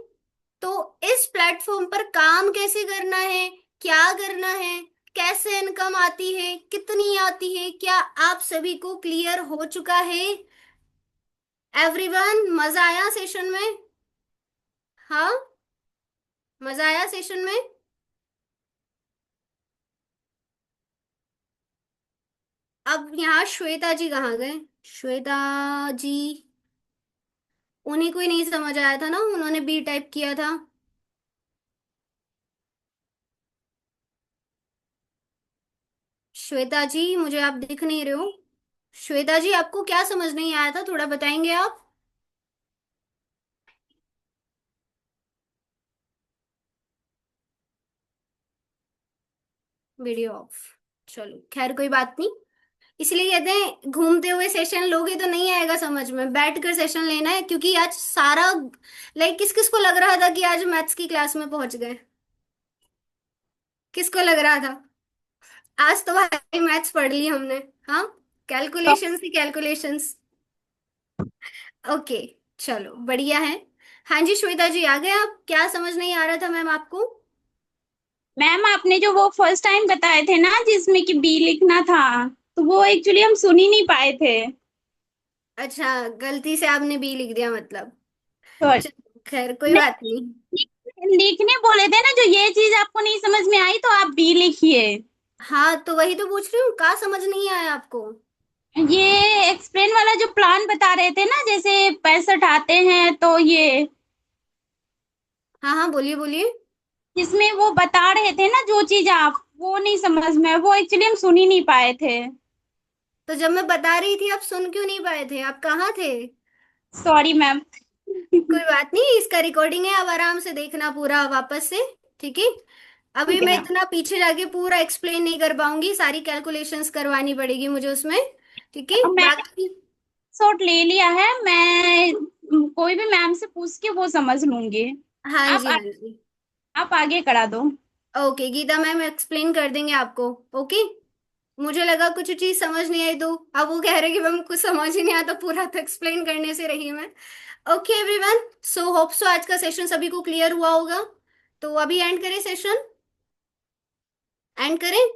तो इस प्लेटफॉर्म पर काम कैसे करना है, क्या करना है, कैसे इनकम आती है, कितनी आती है, क्या आप सभी को क्लियर हो चुका है? एवरीवन मजा आया सेशन में? हाँ, मजा आया सेशन में? अब यहाँ श्वेता जी कहाँ गए? श्वेता जी, उन्हीं को ही नहीं समझ आया था ना, उन्होंने बी टाइप किया था। श्वेता जी मुझे आप दिख नहीं रहे हो। श्वेता जी आपको क्या समझ नहीं आया था, थोड़ा बताएंगे आप? Video of. चलो खैर कोई बात नहीं। इसलिए कहते हैं घूमते हुए सेशन लोगे तो नहीं आएगा समझ में, बैठ कर सेशन लेना है, क्योंकि आज सारा लाइक किस किस को लग रहा था कि आज मैथ्स की क्लास में पहुंच गए? किसको लग रहा था? आज तो भाई मैथ्स पढ़ ली हमने। हाँ, कैलकुलेशंस ही कैलकुलेशंस। ओके, चलो बढ़िया है। हाँ जी श्वेता जी आ गए आप, क्या समझ नहीं आ रहा था मैम आपको? मैम आपने जो वो फर्स्ट टाइम बताए थे ना जिसमें कि बी लिखना था, तो वो एक्चुअली हम सुन ही नहीं पाए थे। अच्छा, गलती से आपने बी लिख दिया मतलब। तो चलो खैर कोई बात नहीं, नहीं। लिखने बोले थे ना, जो ये चीज आपको नहीं समझ में आई तो आप बी लिखिए। हाँ तो वही तो पूछ रही हूँ, कहाँ समझ नहीं आया आपको? ये एक्सप्लेन वाला जो प्लान बता रहे थे ना, जैसे 65 आते हैं तो ये, हाँ हाँ बोलिए बोलिए। जिसमें वो बता रहे थे ना जो चीज, आप वो नहीं समझ में, वो एक्चुअली हम सुन ही नहीं पाए थे। तो जब मैं बता रही थी आप सुन क्यों नहीं पाए थे, आप कहाँ थे? Sorry ma'am. कोई बात नहीं, इसका रिकॉर्डिंग है, आप आराम से देखना पूरा वापस से, ठीक है। अभी ठीक है मैं मैम। इतना पीछे जाके पूरा एक्सप्लेन नहीं कर पाऊंगी, सारी कैलकुलेशंस करवानी पड़ेगी मुझे उसमें, ठीक है। अब मैंने बाकी शॉट ले लिया है, मैं कोई भी मैम से पूछ के वो समझ लूंगी। हाँ आप जी हाँ जी। आप आगे करा दो। ओके गीता मैम एक्सप्लेन कर देंगे आपको। ओके, मुझे लगा कुछ चीज समझ नहीं आई, तो अब वो कह रहे कि मैम कुछ समझ ही नहीं आता, पूरा तो एक्सप्लेन करने से रही मैं। Okay everyone, so hope so आज का सेशन सभी को क्लियर हुआ होगा। तो अभी एंड करें सेशन? एंड करें?